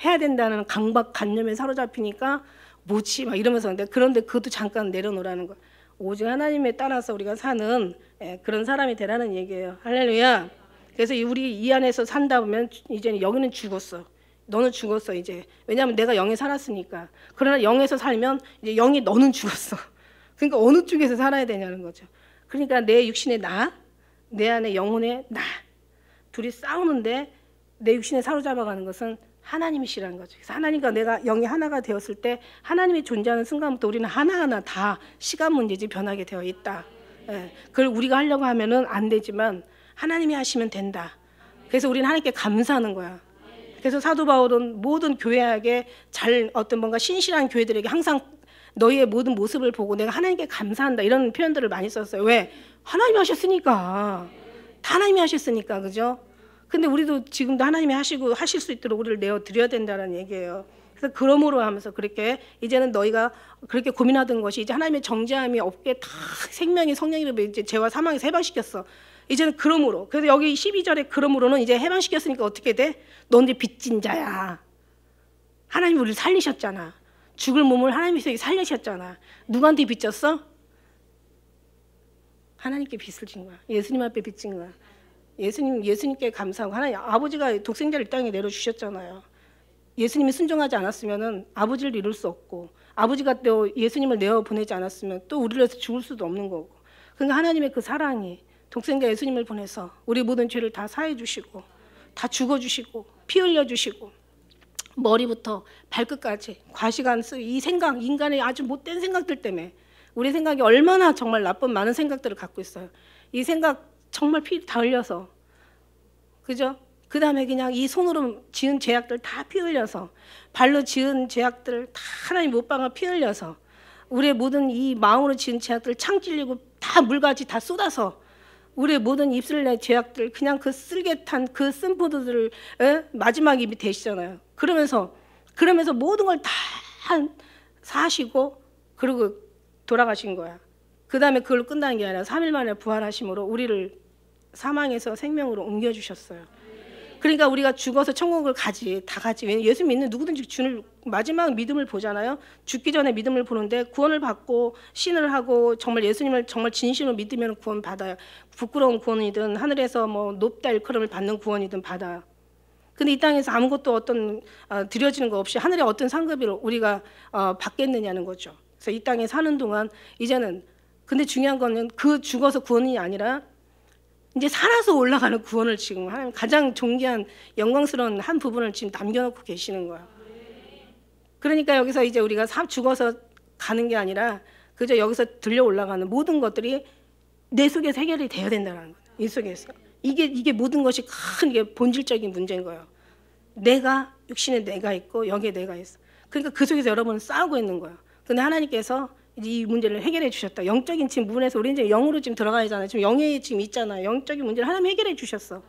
해야 된다는 강박관념에 사로잡히니까 뭐지 막 이러면서 그런데 그것도 잠깐 내려놓으라는 거. 오직 하나님에 따라서 우리가 사는 그런 사람이 되라는 얘기예요. 할렐루야. 그래서 우리 이 안에서 산다 보면 이제는 여기는 죽었어. 너는 죽었어 이제. 왜냐하면 내가 영에 살았으니까. 그러나 영에서 살면 이제 영이 너는 죽었어. 그러니까 어느 쪽에서 살아야 되냐는 거죠. 그러니까 내 육신의 나, 내 안에 영혼의 나. 둘이 싸우는데 내 육신에 사로잡아가는 것은 하나님이시라는 거죠. 그래서 하나님과 내가 영이 하나가 되었을 때 하나님이 존재하는 순간부터 우리는 하나하나 다 시간 문제지 변하게 되어 있다. 그걸 우리가 하려고 하면은 안 되지만 하나님이 하시면 된다. 그래서 우리는 하나님께 감사하는 거야. 그래서 사도 바울은 모든 교회에게 어떤 뭔가 신실한 교회들에게 항상 너희의 모든 모습을 보고 내가 하나님께 감사한다 이런 표현들을 많이 썼어요. 왜? 하나님이 하셨으니까. 다 하나님이 하셨으니까. 그죠? 근데 우리도 지금도 하나님이 하실 수 있도록 우리를 내어드려야 된다는 얘기예요. 그래서 그러므로 하면서 그렇게 이제는 너희가 그렇게 고민하던 것이 이제 하나님의 정죄함이 없게 다 생명이 성령으로 이제 죄와 사망에서 해방시켰어. 이제는 그러므로. 그래서 여기 12절에 그러므로는 이제 해방시켰으니까 어떻게 돼? 넌 이제 빚진 자야. 하나님이 우리를 살리셨잖아. 죽을 몸을 하나님께서 살리셨잖아. 누구한테 빚졌어? 하나님께 빚을 진 거야. 예수님 앞에 빚진 거야. 예수님께 감사하고 하나님 아버지가 독생자를 이 땅에 내려주셨잖아요. 예수님이 순종하지 않았으면 아버지를 이룰 수 없고 아버지가 또 예수님을 내어보내지 않았으면 또 우리를 위해서 죽을 수도 없는 거고 그러니까 하나님의 그 사랑이 독생자 예수님을 보내서 우리 모든 죄를 다 사해 주시고 다 죽어주시고 피 흘려주시고 머리부터 발끝까지 과시간 이 생각 인간의 아주 못된 생각들 때문에 우리 생각이 얼마나 정말 나쁜 많은 생각들을 갖고 있어요. 이 생각 정말 피 다 흘려서 그죠? 그 다음에 그냥 이 손으로 지은 죄악들 다 피 흘려서 발로 지은 죄악들 다 하나님 못 박아 피 흘려서 우리의 모든 이 마음으로 지은 죄악들 창 찔리고 다 물같이 다 쏟아서 우리의 모든 입술 내 죄악들 그냥 그 쓸개탄 그 쓴포도들을 마지막 입이 되시잖아요. 그러면서 모든 걸 다 사시고 그리고 돌아가신 거야. 그 다음에 그걸 끝나는 게 아니라 3일 만에 부활하심으로 우리를 사망에서 생명으로 옮겨주셨어요. 그러니까 우리가 죽어서 천국을 다 가지. 왜냐면 예수 믿는 누구든지 주를 마지막 믿음을 보잖아요. 죽기 전에 믿음을 보는데 구원을 받고 신을 하고 정말 예수님을 정말 진심으로 믿으면 구원 받아요. 부끄러운 구원이든 하늘에서 뭐 높다 일컬음을 받는 구원이든 받아요. 근데 이 땅에서 아무것도 어떤 드려지는 거 없이 하늘의 어떤 상급을 우리가 받겠느냐는 거죠. 그래서 이 땅에 사는 동안 이제는 근데 중요한 거는 그 죽어서 구원이 아니라 이제 살아서 올라가는 구원을 지금 하나님 가장 존귀한 영광스러운 한 부분을 지금 남겨놓고 계시는 거야. 그러니까 여기서 이제 우리가 죽어서 가는 게 아니라 그저 여기서 들려 올라가는 모든 것들이 내 속에서 해결이 되어야 된다는 거예요. 이 속에서 이게 모든 것이 큰 이게 본질적인 문제인 거예요. 내가 육신에 내가 있고 여기에 내가 있어. 그러니까 그 속에서 여러분은 싸우고 있는 거예요. 근데 하나님께서 이제 이 문제를 해결해 주셨다. 영적인 지금 부분에서 우리 이제 영으로 지금 들어가야 하잖아요. 지금 영에 지금 있잖아요. 영적인 문제를 하나님 해결해 주셨어.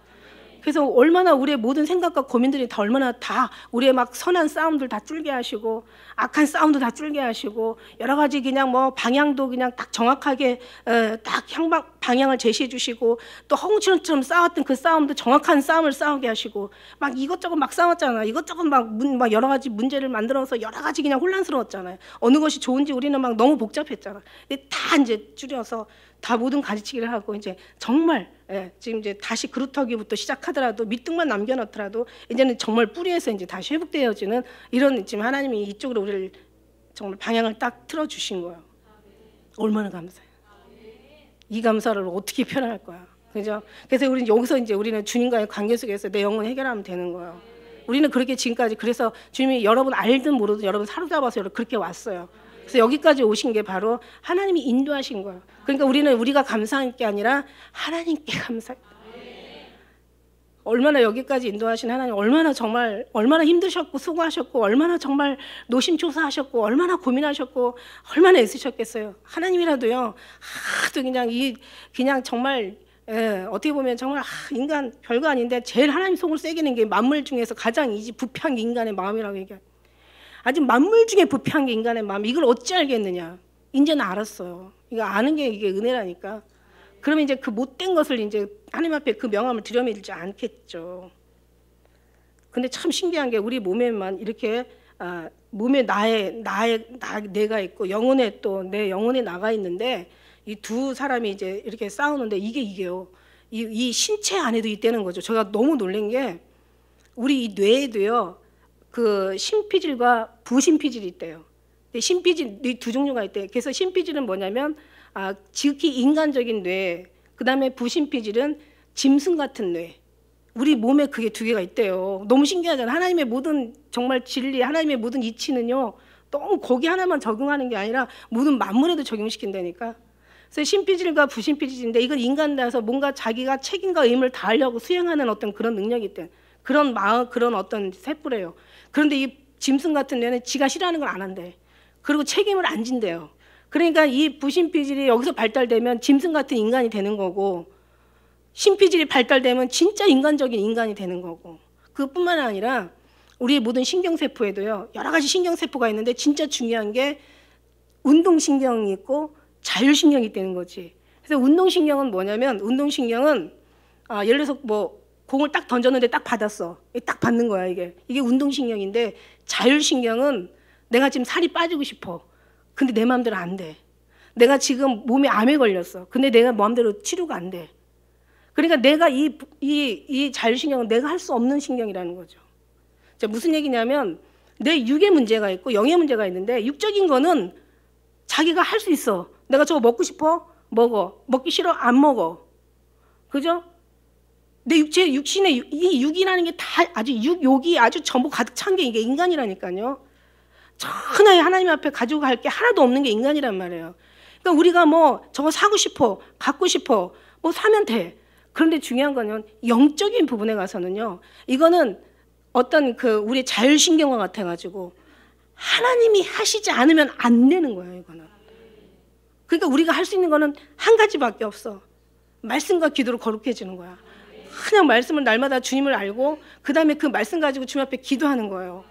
그래서 얼마나 우리의 모든 생각과 고민들이 다 얼마나 다 우리의 막 선한 싸움들 다 쫄게 하시고 악한 싸움도 다 쫄게 하시고 여러 가지 그냥 뭐 방향도 그냥 딱 정확하게 딱 방향을 제시해 주시고 또 허공처럼 싸웠던 그 싸움도 정확한 싸움을 싸우게 하시고 막 이것저것 막 싸웠잖아. 이것저것 막 여러 가지 문제를 만들어서 여러 가지 그냥 혼란스러웠잖아요. 어느 것이 좋은지 우리는 막 너무 복잡했잖아. 근데 다 이제 줄여서 다 모든 가르치기를 하고 이제 정말 지금 이제 다시 그루터기부터 시작하더라도 밑둥만 남겨놓더라도 이제는 정말 뿌리에서 이제 다시 회복되어지는 이런 지금 하나님이 이쪽으로 우리를 정말 방향을 딱 틀어주신 거예요. 얼마나 감사해요. 이 감사를 어떻게 표현할 거야, 그죠? 그래서 우리는 여기서 이제 우리는 주님과의 관계 속에서 내 영혼 해결하면 되는 거예요. 우리는 그렇게 지금까지 그래서 주님이 여러분 알든 모르든 여러분 사로잡아서 그렇게 왔어요. 그래서 여기까지 오신 게 바로 하나님이 인도하신 거예요. 그러니까 우리는 우리가 감사한 게 아니라 하나님께 감사해요. 얼마나 여기까지 인도하신 하나님, 얼마나 정말 얼마나 힘드셨고 수고하셨고 얼마나 정말 노심초사하셨고 얼마나 고민하셨고 얼마나 애쓰셨겠어요. 하나님이라도요 하도 그냥 정말 어떻게 보면 정말 인간 별거 아닌데 제일 하나님 속을 새기는 게 만물 중에서 가장 부패한 게 인간의 마음이라고 얘기해요. 아직 만물 중에 부패한 게 인간의 마음. 이걸 어찌 알겠느냐? 이제는 알았어요. 이거 아는 게 이게 은혜라니까. 그러면 이제 그 못된 것을 이제 하나님 앞에 그 명함을 들여밀지 않겠죠. 근데 참 신기한 게 우리 몸에만 이렇게 몸에 내가 있고 영혼에 또 내 영혼에 나가 있는데 이 두 사람이 이제 이렇게 싸우는데 이게요. 이 신체 안에도 있다는 거죠. 제가 너무 놀란 게 우리 이 뇌에도요. 그 심피질과 부심피질이 있대요. 심피질 이 두 종류가 있대요. 그래서 심피질은 뭐냐면 지극히 인간적인 뇌, 그 다음에 부심피질은 짐승 같은 뇌. 우리 몸에 그게 두 개가 있대요. 너무 신기하잖아요. 하나님의 모든 정말 진리, 하나님의 모든 이치는요. 너무 거기 하나만 적용하는 게 아니라 모든 만물에도 적용시킨다니까. 그래서 심피질과 부심피질인데 이건 인간다서 뭔가 자기가 책임과 의무를 다하려고 수행하는 어떤 그런 능력이 있대. 그런 마음, 그런 어떤 세포래요. 그런데 이 짐승 같은 뇌는 지가 싫어하는 걸 안 한대. 그리고 책임을 안 진대요. 그러니까 이 부심피질이 여기서 발달되면 짐승 같은 인간이 되는 거고 심피질이 발달되면 진짜 인간적인 인간이 되는 거고 그뿐만 아니라 우리의 모든 신경세포에도요. 여러 가지 신경세포가 있는데 진짜 중요한 게 운동신경이 있고 자율신경이 있다는 거지. 그래서 운동신경은 뭐냐면 운동신경은 예를 들어서 뭐 공을 딱 던졌는데 딱 받았어. 딱 받는 거야 이게 운동신경인데 자율신경은 내가 지금 살이 빠지고 싶어. 근데 내 마음대로 안 돼. 내가 지금 몸에 암에 걸렸어. 근데 내가 마음대로 치료가 안 돼. 그러니까 내가 이 자율신경은 내가 할 수 없는 신경이라는 거죠. 자, 무슨 얘기냐면 내 육의 문제가 있고 영의 문제가 있는데 육적인 거는 자기가 할 수 있어. 내가 저거 먹고 싶어? 먹어. 먹기 싫어? 안 먹어. 그죠? 내 육신의 이 육이라는 게 다 욕이 아주 전부 가득 찬 게 이게 인간이라니까요. 천하에 하나님 앞에 가지고 갈 게 하나도 없는 게 인간이란 말이에요. 그러니까 우리가 뭐 저거 사고 싶어, 갖고 싶어, 뭐 사면 돼. 그런데 중요한 거는 영적인 부분에 가서는요. 이거는 어떤 그 우리 자율신경과 같아가지고 하나님이 하시지 않으면 안 되는 거예요. 이거는. 그러니까 우리가 할 수 있는 거는 한 가지밖에 없어. 말씀과 기도로 거룩해지는 거야. 그냥 말씀을 날마다 주님을 알고 그 다음에 그 말씀 가지고 주님 앞에 기도하는 거예요.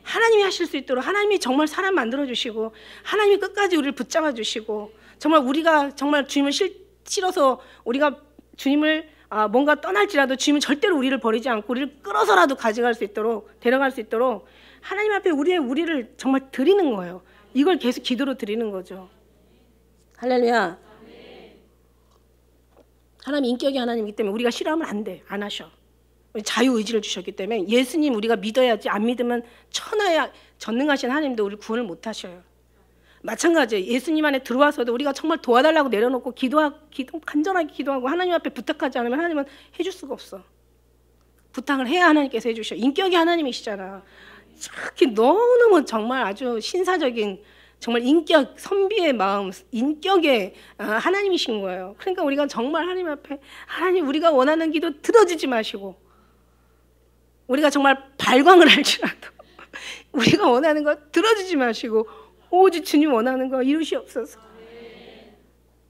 하나님이 하실 수 있도록 하나님이 정말 사람 만들어주시고 하나님이 끝까지 우리를 붙잡아 주시고 정말 우리가 정말 주님을 싫어서 우리가 주님을 뭔가 떠날지라도 주님은 절대로 우리를 버리지 않고 우리를 끌어서라도 가져갈 수 있도록 데려갈 수 있도록 하나님 앞에 우리를 정말 드리는 거예요. 이걸 계속 기도로 드리는 거죠. 할렐루야. 하나님 인격이 하나님이기 때문에 우리가 싫어하면 안 돼. 안 하셔. 자유의지를 주셨기 때문에 예수님 우리가 믿어야지 안 믿으면 천하에 전능하신 하나님도 우리를 구원을 못 하셔요. 마찬가지예요. 예수님 안에 들어와서도 우리가 정말 도와달라고 내려놓고 간절하게 기도하고 하나님 앞에 부탁하지 않으면 하나님은 해줄 수가 없어. 부탁을 해야 하나님께서 해주셔. 인격이 하나님이시잖아. 특히 너무너무 정말 아주 신사적인 정말 인격, 선비의 마음, 인격의 하나님이신 거예요. 그러니까 우리가 정말 하나님 앞에 하나님 우리가 원하는 기도 들어주지 마시고 우리가 정말 발광을 할지라도 우리가 원하는 거 들어주지 마시고 오직 주님 원하는 거 이루시옵소서.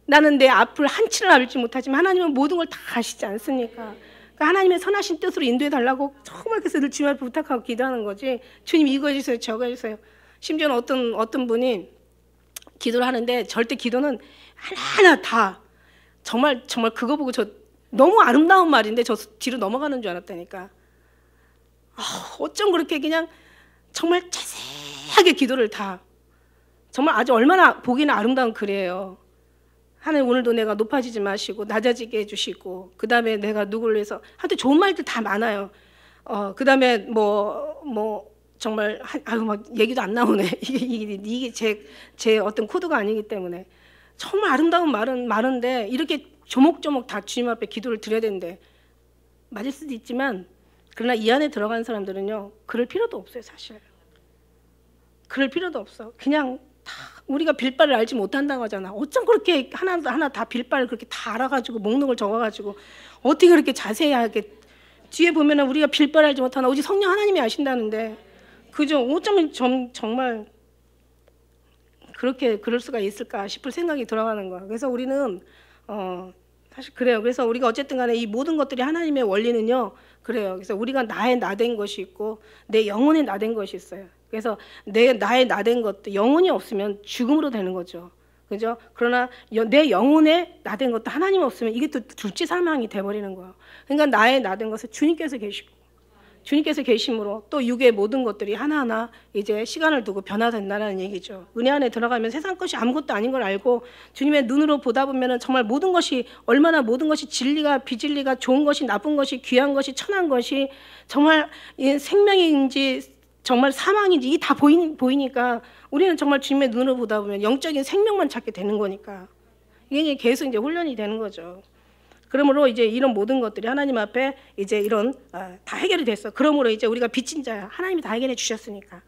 나는 내 앞을 한치를 알지 못하지만 하나님은 모든 걸 다 아시지 않습니까? 그러니까 그러니까 하나님의 선하신 뜻으로 인도해 달라고 정말 그래서 늘 주님 앞에 부탁하고 기도하는 거지. 주님 이거 해주세요, 저거 해주세요. 심지어는 어떤 분이 기도를 하는데 절대 기도는 하나하나 다 정말 그거 보고 저 너무 아름다운 말인데 저 뒤로 넘어가는 줄 알았다니까. 어쩜 그렇게 그냥 정말 자세하게 기도를 다 정말 아주 얼마나 보기는 아름다운 글이에요. 하나님 오늘도 내가 높아지지 마시고 낮아지게 해주시고 그 다음에 내가 누구를 위해서 하여튼 좋은 말들 다 많아요. 그 다음에 뭐 정말 막 얘기도 안 나오네. 이게 제 어떤 코드가 아니기 때문에 정말 아름다운 말은 많은데 이렇게 조목조목 다 주님 앞에 기도를 드려야 되는데 맞을 수도 있지만 그러나 이 안에 들어간 사람들은요 그럴 필요도 없어요. 사실 그럴 필요도 없어. 그냥 다 우리가 빌바를 알지 못한다고 하잖아. 어쩜 그렇게 하나 다 빌바를 그렇게 다 알아가지고 목록을 적어가지고 어떻게 그렇게 자세하게 뒤에 보면은 우리가 빌바를 알지 못하나 오직 성령 하나님이 아신다는데 그죠? 어쩌면 정말 그렇게 그럴 수가 있을까 싶을 생각이 들어가는 거야. 그래서 우리는 사실 그래요. 그래서 우리가 어쨌든 간에 이 모든 것들이 하나님의 원리는요 그래요. 그래서 우리가 나의 나된 것이 있고 내 영혼의 나된 것이 있어요. 그래서 나의 나된 것도 영혼이 없으면 죽음으로 되는 거죠. 그죠? 그러나 내 영혼에 나된 것도 하나님 없으면 이게 또 둘째 사망이 돼버리는 거예요. 그러니까 나의 나된 것은 주님께서 계시고 주님께서 계심으로 또 육의 모든 것들이 하나하나 이제 시간을 두고 변화된다는 얘기죠. 은혜 안에 들어가면 세상 것이 아무것도 아닌 걸 알고 주님의 눈으로 보다 보면은 정말 모든 것이 얼마나 모든 것이 진리가 비진리가 좋은 것이 나쁜 것이 귀한 것이 천한 것이 정말 생명인지 정말 사망인지 이게 다 보이니까 우리는 정말 주님의 눈으로 보다 보면 영적인 생명만 찾게 되는 거니까 이게 계속 이제 훈련이 되는 거죠. 그러므로 이제 이런 모든 것들이 하나님 앞에 이제 이런 다 해결이 됐어. 그러므로 이제 우리가 빚진 자야. 하나님이 다 해결해 주셨으니까.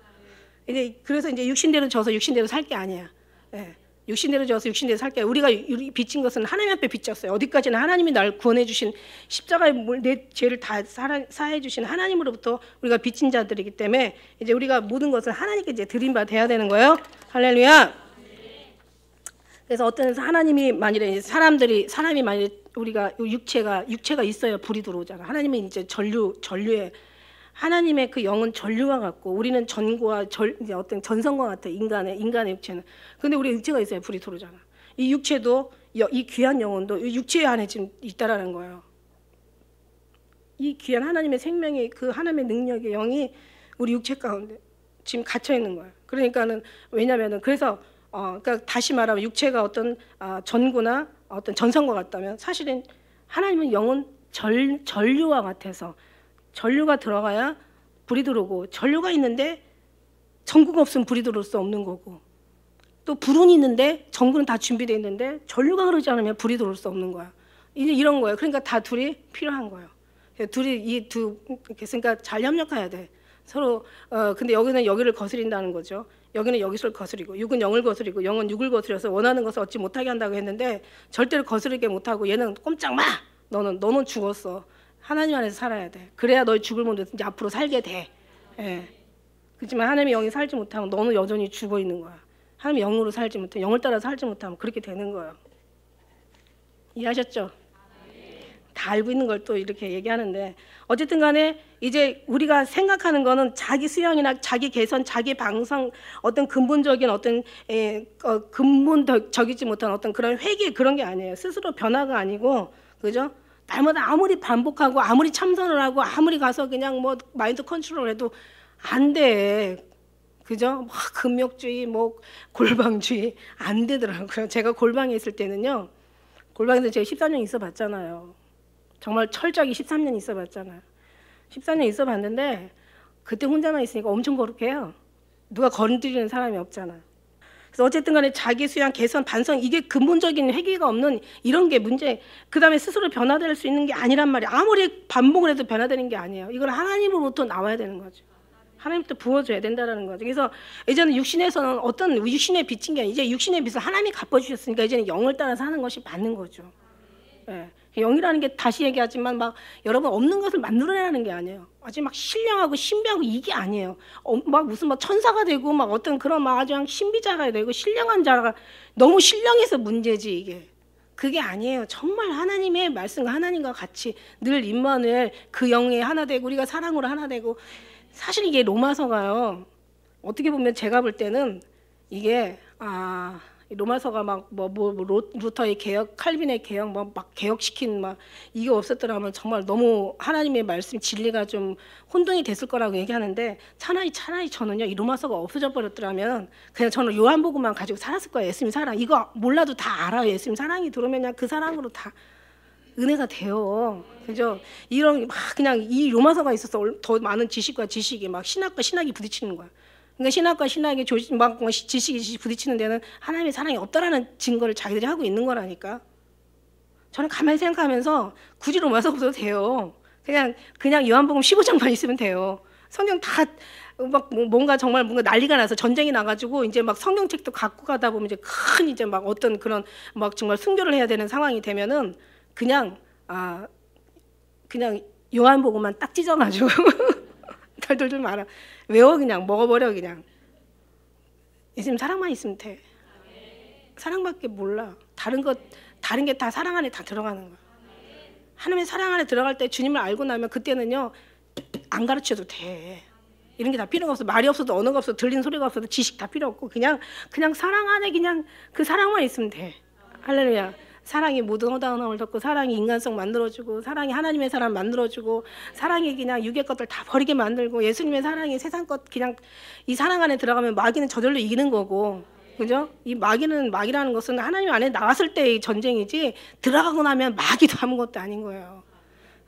이제 그래서 이제 육신대로 져서 육신대로 살 게 아니야. 예. 육신대로 져서 육신대로 살 게 아니야. 우리가 빚진 것은 하나님 앞에 빚졌어요. 어디까지나 하나님이 날 구원해 주신 십자가에 내 죄를 다 사해 주신 하나님으로부터 우리가 빚진 자들이기 때문에 이제 우리가 모든 것을 하나님께 이제 드린 바 돼야 되는 거예요. 할렐루야. 그래서 어떤 하나님이 만일에 이제 사람이 만일에 우리가 육체가 있어야 불이 들어오잖아. 하나님은 이제 전류에 하나님의 그 영은 전류와 같고 우리는 전구와 이제 어떤 전선과 같아. 인간의 육체는. 근데 우리 육체가 있어야 불이 들어오잖아. 이 육체도 이 귀한 영혼도 이 육체 안에 지금 있다라는 거예요. 이 귀한 하나님의 생명이 그 하나님의 능력의 영이 우리 육체 가운데 지금 갇혀 있는 거예요. 그러니까는 왜냐면은 그래서 그러니까 다시 말하면 육체가 어떤 전구나 어떤 전선과 같다면 사실은 하나님은 영은 전류와 같아서 전류가 들어가야 불이 들어오고 전류가 있는데 전구가 없으면 불이 들어올 수 없는 거고 또 불은 있는데 전구는 다 준비되어 있는데 전류가 흐르지 않으면 불이 들어올 수 없는 거야. 이제 이런 거예요. 그러니까 다 둘이 필요한 거예요. 둘이 그러니까 잘 협력해야 돼. 서로 근데 여기는 여기를 거스린다는 거죠. 여기는 여기를 거스리고 육은 영을 거스리고 영은 육을 거스려서 원하는 것을 얻지 못하게 한다고 했는데 절대로 거스르게 못하고 얘는 꼼짝 마. 너는 죽었어. 하나님 안에서 살아야 돼. 그래야 너의 죽을 몸도 이제 앞으로 살게 돼. 예. 그렇지만 하나님의 영이 살지 못하면 너는 여전히 죽어 있는 거야. 하나님의 영으로 살지 못해 영을 따라 살지 못하면 그렇게 되는 거예요. 이해하셨죠? 다 알고 있는 걸 또 이렇게 얘기하는데 어쨌든 간에 이제 우리가 생각하는 거는 자기 수양이나 자기 개선, 자기 방성 어떤 근본적인 어떤 근본적이지 못한 어떤 그런 회개 그런 게 아니에요. 스스로 변화가 아니고 그죠? 날마다 아무리 반복하고 아무리 참선을 하고 아무리 가서 그냥 뭐 마인드 컨트롤 해도 안 돼. 그죠? 막 금욕주의 뭐 골방주의 안 되더라고요. 제가 골방에 있을 때는요. 골방에서 제가 13년 있어 봤잖아요. 정말 철저하게 13년 있어 봤잖아요. 14년 있어 봤는데 그때 혼자만 있으니까 엄청 거룩해요. 누가 건드리는 사람이 없잖아. 그래서 어쨌든 간에 자기 수양, 개선, 반성 이게 근본적인 회개가 없는 이런 게 문제. 그다음에 스스로 변화될 수 있는 게 아니란 말이에요. 아무리 반복을 해도 변화되는 게 아니에요. 이건 하나님으로부터 나와야 되는 거죠. 하나님부터 부어줘야 된다는 거죠. 그래서 이제는 육신에서는 어떤 육신에 비친 게 아니라 이제 육신의 빚을 하나님이 갚아주셨으니까 이제는 영을 따라 사는 것이 맞는 거죠. 예. 영이라는 게 다시 얘기하지만 막 여러분 없는 것을 만들어내라는 게 아니에요. 아주 막 신령하고 신비하고 이게 아니에요. 막 무슨 막 천사가 되고 막 어떤 그런 막 아주 신비자가 되고 신령한 자가 너무 신령해서 문제지 이게. 그게 아니에요. 정말 하나님의 말씀과 하나님과 같이 늘 임마누엘 그 영에 하나 되고 우리가 사랑으로 하나 되고. 사실 이게 로마서가요. 어떻게 보면 제가 볼 때는 이게 로마서가 막 루터의 개혁, 칼빈의 개혁 막 개혁시킨 막 이게 없었더라면 정말 너무 하나님의 말씀 진리가 좀 혼동이 됐을 거라고 얘기하는데 차라리 저는요 이 로마서가 없어져 버렸더라면 그냥 저는 요한복음만 가지고 살았을 거예요. 예수님 사랑 이거 몰라도 다 알아요. 예수님 사랑이 들어오면 그냥 그 사랑으로 다 은혜가 돼요. 그죠? 이런 막 그냥 이 로마서가 있어서 더 많은 지식과 지식이 막 신학과 신학이 부딪히는 거야. 그러니까 신학과 신학의 막 지식이 부딪히는 데는 하나님의 사랑이 없다라는 증거를 자기들이 하고 있는 거라니까. 저는 가만히 생각하면서 굳이 로마서 없어도 돼요. 그냥 요한복음 15장만 있으면 돼요. 성경 다 막 뭔가 정말 뭔가 난리가 나서 전쟁이 나가지고 이제 막 성경책도 갖고 가다 보면 이제 큰 이제 막 어떤 그런 막 정말 순교를 해야 되는 상황이 되면은 그냥 요한복음만 딱 찢어가지고 덜덜덜 말아 외워 그냥 먹어버려 그냥. 예수님 사랑만 있으면 돼. 사랑밖에 몰라. 다른 게 다 사랑 안에 다 들어가는 거야. 하나님의 사랑 안에 들어갈 때 주님을 알고 나면 그때는요 안 가르쳐도 돼. 이런 게 다 필요가 없어. 말이 없어도 언어가 없어도 들리는 소리가 없어도 지식 다 필요 없고 그냥 사랑 안에 그냥 그 사랑만 있으면 돼. 할렐루야. 사랑이 모든 허다함을 덮고 사랑이 인간성 만들어주고 사랑이 하나님의 사람 만들어주고 사랑이 그냥 육의 것들 다 버리게 만들고 예수님의 사랑이 세상 것 그냥 이 사랑 안에 들어가면 마귀는 저절로 이기는 거고 그죠? 이 마귀라는 것은 하나님 안에 나왔을 때의 전쟁이지 들어가고 나면 마귀도 아무것도 아닌 거예요.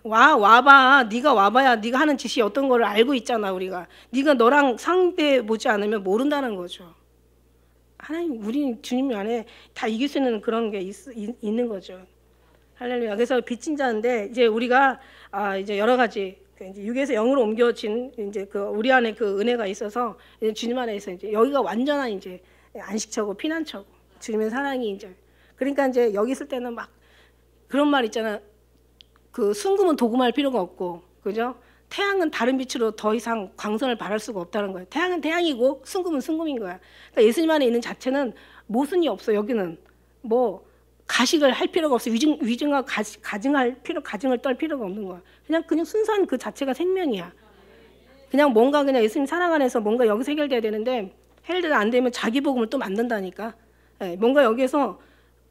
와봐. 네가 와봐야 네가 하는 짓이 어떤 거를 알고 있잖아 우리가. 네가 너랑 상대해 보지 않으면 모른다는 거죠. 하나님, 우리 주님 안에 다 이길 수 있는 그런 게 있는 거죠. 할렐루야. 그래서 빚진 자인데 이제 우리가 이제 여러 가지 이제 육에서 영으로 옮겨진 이제 그 우리 안에 그 은혜가 있어서 이제 주님 안에서 이제 여기가 완전한 이제 안식처고 피난처고 주님의 사랑이 이제 그러니까 이제 여기 있을 때는 막 그런 말 있잖아. 그 순금은 도금할 필요가 없고 그죠? 태양은 다른 빛으로 더 이상 광선을 발할 수가 없다는 거예요. 태양은 태양이고 순금은 순금인 거야. 그러니까 예수님 안에 있는 자체는 모순이 없어. 여기는 뭐 가식을 할 필요가 없어. 위증과 가증을 떨 필요가 없는 거야. 그냥 순수한 그 자체가 생명이야. 그냥 뭔가 그냥 예수님 사랑 안에서 뭔가 여기서 해결돼야 되는데 해결돼도 안 되면 자기 복음을 또 만든다니까. 뭔가 여기에서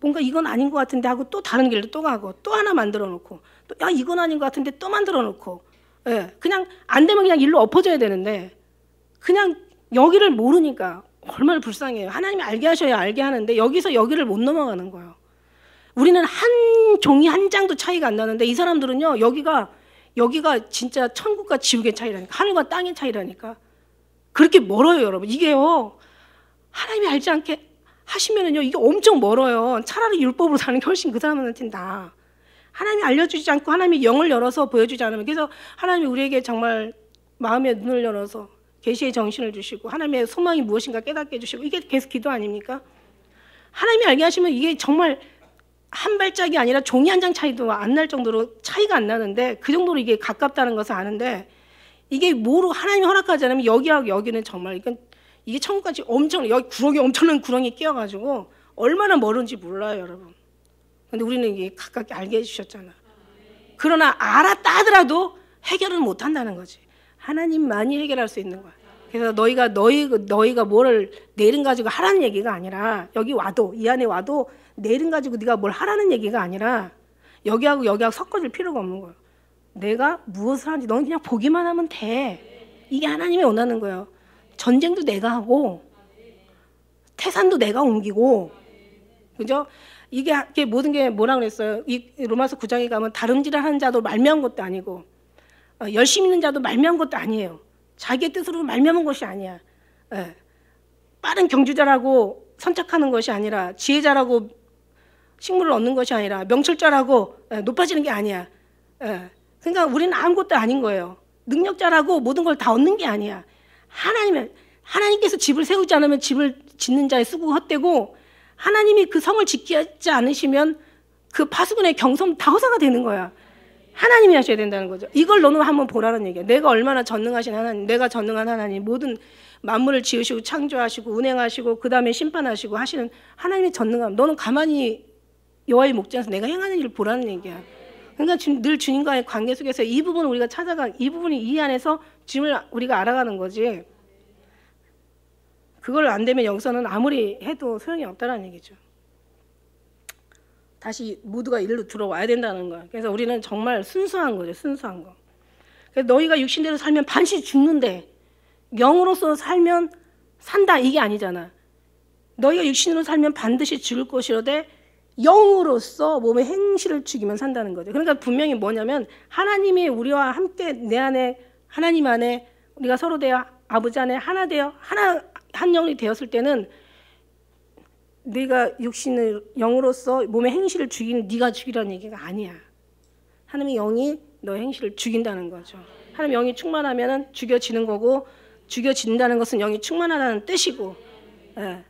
뭔가 이건 아닌 것 같은데 하고 또 다른 길로 또 가고 또 하나 만들어 놓고 또 야 이건 아닌 것 같은데 또 만들어 놓고 그냥 안 되면 그냥 일로 엎어져야 되는데 그냥 여기를 모르니까 얼마나 불쌍해요. 하나님이 알게 하셔야 알게 하는데 여기서 여기를 못 넘어가는 거예요. 우리는 한 종이 한 장도 차이가 안 나는데 이 사람들은요 여기가 진짜 천국과 지옥의 차이라니까. 하늘과 땅의 차이라니까. 그렇게 멀어요 여러분. 이게요 하나님이 알지 않게 하시면은요 이게 엄청 멀어요. 차라리 율법으로 사는 게 훨씬 그 사람한테는 나아. 하나님이 알려주지 않고 하나님이 영을 열어서 보여주지 않으면 그래서 하나님이 우리에게 정말 마음의 눈을 열어서 계시의 정신을 주시고 하나님의 소망이 무엇인가 깨닫게 해주시고 이게 계속 기도 아닙니까? 하나님이 알게 하시면 이게 정말 한 발짝이 아니라 종이 한 장 차이도 안 날 정도로 차이가 안 나는데 그 정도로 이게 가깝다는 것을 아는데 이게 뭐로 하나님이 허락하지 않으면 여기하고 여기는 정말 이게 천국까지 여기 구렁이 엄청난 구렁이 끼어가지고 얼마나 멀은지 몰라요 여러분. 근데 우리는 이게 가깝게 알게 해주셨잖아. 그러나 알았다 하더라도 해결은 못한다는 거지. 하나님만이 해결할 수 있는 거야. 그래서 너희가 뭐를 내린 가지고 하라는 얘기가 아니라 여기 와도 이 안에 와도 내린 가지고 네가 뭘 하라는 얘기가 아니라 여기하고 섞어줄 필요가 없는 거야. 내가 무엇을 하는지 너는 그냥 보기만 하면 돼. 이게 하나님이 원하는 거예요. 전쟁도 내가 하고 태산도 내가 옮기고 그죠? 이게 모든 게 뭐라 그랬어요? 이 로마서 9장에 가면 다름질하는 자도 말미암은 것도 아니고 열심히 있는 자도 말미암은 것도 아니에요. 자기의 뜻으로 말미암은 것이 아니야. 빠른 경주자라고 선착하는 것이 아니라 지혜자라고 식물을 얻는 것이 아니라 명철자라고 높아지는 게 아니야. 그러니까 우리는 아무것도 아닌 거예요. 능력자라고 모든 걸 다 얻는 게 아니야. 하나님께서 집을 세우지 않으면 집을 짓는 자의 수고가 헛되고 하나님이 그 성을 지키지 않으시면 그 파수꾼의 경성 다 허사가 되는 거야. 하나님이 하셔야 된다는 거죠. 이걸 너는 한번 보라는 얘기야. 내가 얼마나 전능하신 하나님, 내가 전능한 하나님, 모든 만물을 지으시고 창조하시고 운행하시고 그 다음에 심판하시고 하시는 하나님의 전능함. 너는 가만히 여호와의 목전에서 내가 행하는 일을 보라는 얘기야. 그러니까 늘 주님과의 관계 속에서 이 부분을 우리가 찾아가, 이 부분이 이 안에서 주님을 우리가 알아가는 거지. 그걸 안 되면 여기서는 아무리 해도 소용이 없다는 얘기죠. 다시 모두가 일로 들어와야 된다는 거야. 그래서 우리는 정말 순수한 거죠. 순수한 거. 그래서 너희가 육신대로 살면 반드시 죽는데 영으로서 살면 산다 이게 아니잖아. 너희가 육신으로 살면 반드시 죽을 것이로되 영으로서 몸의 행실을 죽이면 산다는 거죠. 그러니까 분명히 뭐냐면 하나님이 우리와 함께 내 안에 하나님 안에 우리가 서로 되어 아버지 안에 하나 되어 한 영이 되었을 때는 네가 육신을 영으로서 몸의 행실을 죽이는 네가 죽이라는 얘기가 아니야. 하나님의 영이 너의 행실을 죽인다는 거죠. 하나님의 영이 충만하면 죽여지는 거고 죽여진다는 것은 영이 충만하다는 뜻이고 예.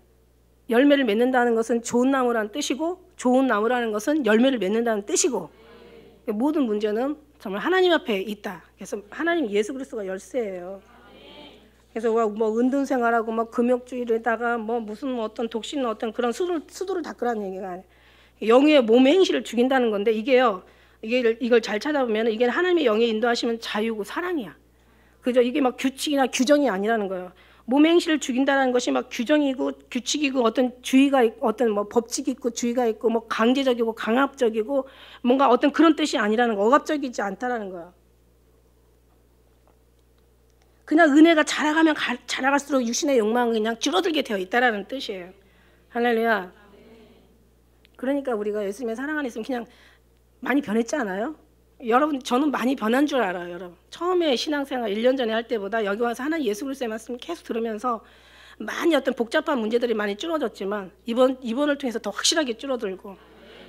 열매를 맺는다는 것은 좋은 나무라는 뜻이고 좋은 나무라는 것은 열매를 맺는다는 뜻이고 모든 문제는 정말 하나님 앞에 있다. 그래서 하나님 예수 그리스도가 열쇠예요. 그래서 뭐 은둔 생활하고 뭐 금욕주의에다가 뭐 무슨 어떤 독신 어떤 그런 수도를 닦으라는 얘기가 아니에요. 영의 몸의 행실을 죽인다는 건데 이게요. 이걸 잘 찾아보면 이게 하나님의 영의 인도하시면 자유고 사랑이야. 그죠? 이게 막 규칙이나 규정이 아니라는 거예요. 몸의 행실을 죽인다는 것이 막 규정이고 규칙이고 어떤 주의가 있고 어떤 뭐 법칙이 있고 주의가 있고 뭐 강제적이고 강압적이고 뭔가 어떤 그런 뜻이 아니라는 거, 억압적이지 않다라는 거야. 그냥 은혜가 자라가면 자라갈수록 육신의 욕망은 그냥 줄어들게 되어 있다라는 뜻이에요. 할렐루야. 그러니까 우리가 예수님의 사랑 안에 있으면 그냥 많이 변했지 않아요? 여러분 저는 많이 변한 줄 알아요. 여러분 처음에 신앙생활 1년 전에 할 때보다 여기 와서 하나님 예수 그리스도의 말씀 계속 들으면서 많이 어떤 복잡한 문제들이 많이 줄어졌지만 이번을 통해서 더 확실하게 줄어들고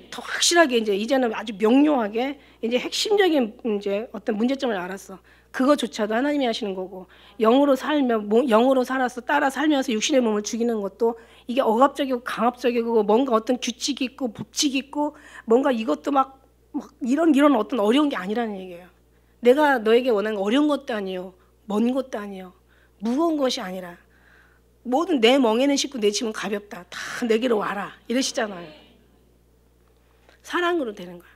더 확실하게 이제는 아주 명료하게 이제 핵심적인 이제 어떤 문제점을 알았어. 그거조차도 하나님이 하시는 거고 영으로 살면 영으로 살아서 따라 살면서 육신의 몸을 죽이는 것도 이게 억압적이고 강압적이고 뭔가 어떤 규칙이 있고 법칙이 있고 뭔가 이것도 막 이런 어떤 어려운 게 아니라는 얘기예요. 내가 너에게 원하는 어려운 것도 아니요, 먼 것도 아니요, 무거운 것이 아니라 모든 내 멍에는 쉽고 내 짐은 가볍다. 다 내게로 와라 이러시잖아요. 사랑으로 되는 거야.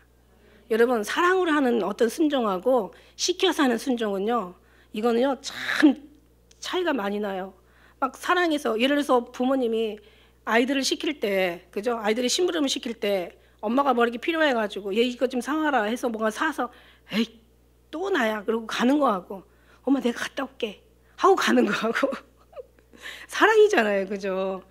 여러분 사랑으로 하는 어떤 순종하고 시켜서 하는 순종은요, 이거는요 참 차이가 많이 나요. 막 사랑해서 예를 들어서 부모님이 아이들을 시킬 때, 그죠? 아이들이 심부름을 시킬 때 엄마가 뭐 이렇게 필요해가지고 얘 이거 좀 사와라 해서 뭔가 사서 에이 또 나야 그러고 가는 거하고 엄마 내가 갔다 올게 하고 가는 거하고 사랑이잖아요, 그죠?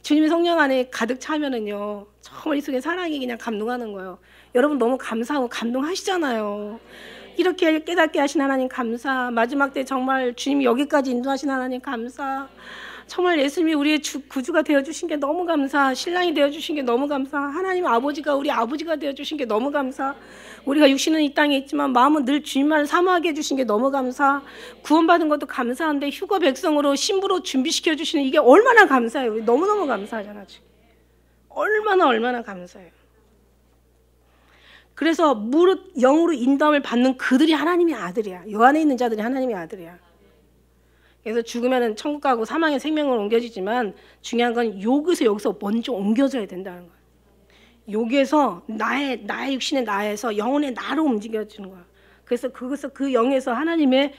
주님의 성령 안에 가득 차면은요 정말 이 속에 사랑이 그냥 감동하는 거예요. 여러분 너무 감사하고 감동하시잖아요. 이렇게 깨닫게 하신 하나님 감사. 마지막 때 정말 주님이 여기까지 인도하신 하나님 감사. 정말 예수님이 우리의 구주가 되어주신 게 너무 감사. 신랑이 되어주신 게 너무 감사. 하나님 아버지가 우리 아버지가 되어주신 게 너무 감사. 우리가 육신은 이 땅에 있지만 마음은 늘 주님만을 사모하게 해주신 게 너무 감사. 구원받은 것도 감사한데 휴거 백성으로 신부로 준비시켜 주시는 이게 얼마나 감사해요. 우리 너무너무 감사하잖아 지금. 얼마나 감사해요. 그래서 무릇 영으로 인도함을 받는 그들이 하나님의 아들이야. 요 안에 있는 자들이 하나님의 아들이야. 그래서 죽으면 천국 가고 사망의 생명으로 옮겨지지만 중요한 건 여기서 먼저 옮겨져야 된다는 거야. 여기에서 나의 육신의 나에서 영혼의 나로 움직여지는 거야. 그래서 그것을 그 영에서 하나님의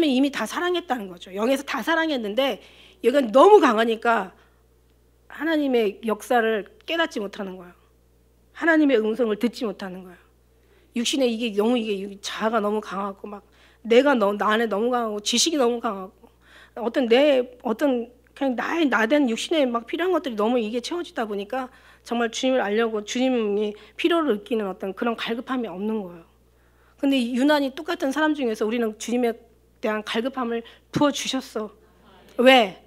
이미 다 사랑했다는 거죠. 영에서 다 사랑했는데 여기가 너무 강하니까 하나님의 역사를 깨닫지 못하는 거야. 하나님의 음성을 듣지 못하는 거야. 육신의 이게 자아가 너무 강하고 막 내가 나 안에 너무 강하고 지식이 너무 강하고 그냥 나된 육신에 막 필요한 것들이 너무 이게 채워지다 보니까 정말 주님을 알려고 주님이 필요를 느끼는 어떤 그런 갈급함이 없는 거예요. 근데 유난히 똑같은 사람 중에서 우리는 주님에 대한 갈급함을 부어주셨어. 왜?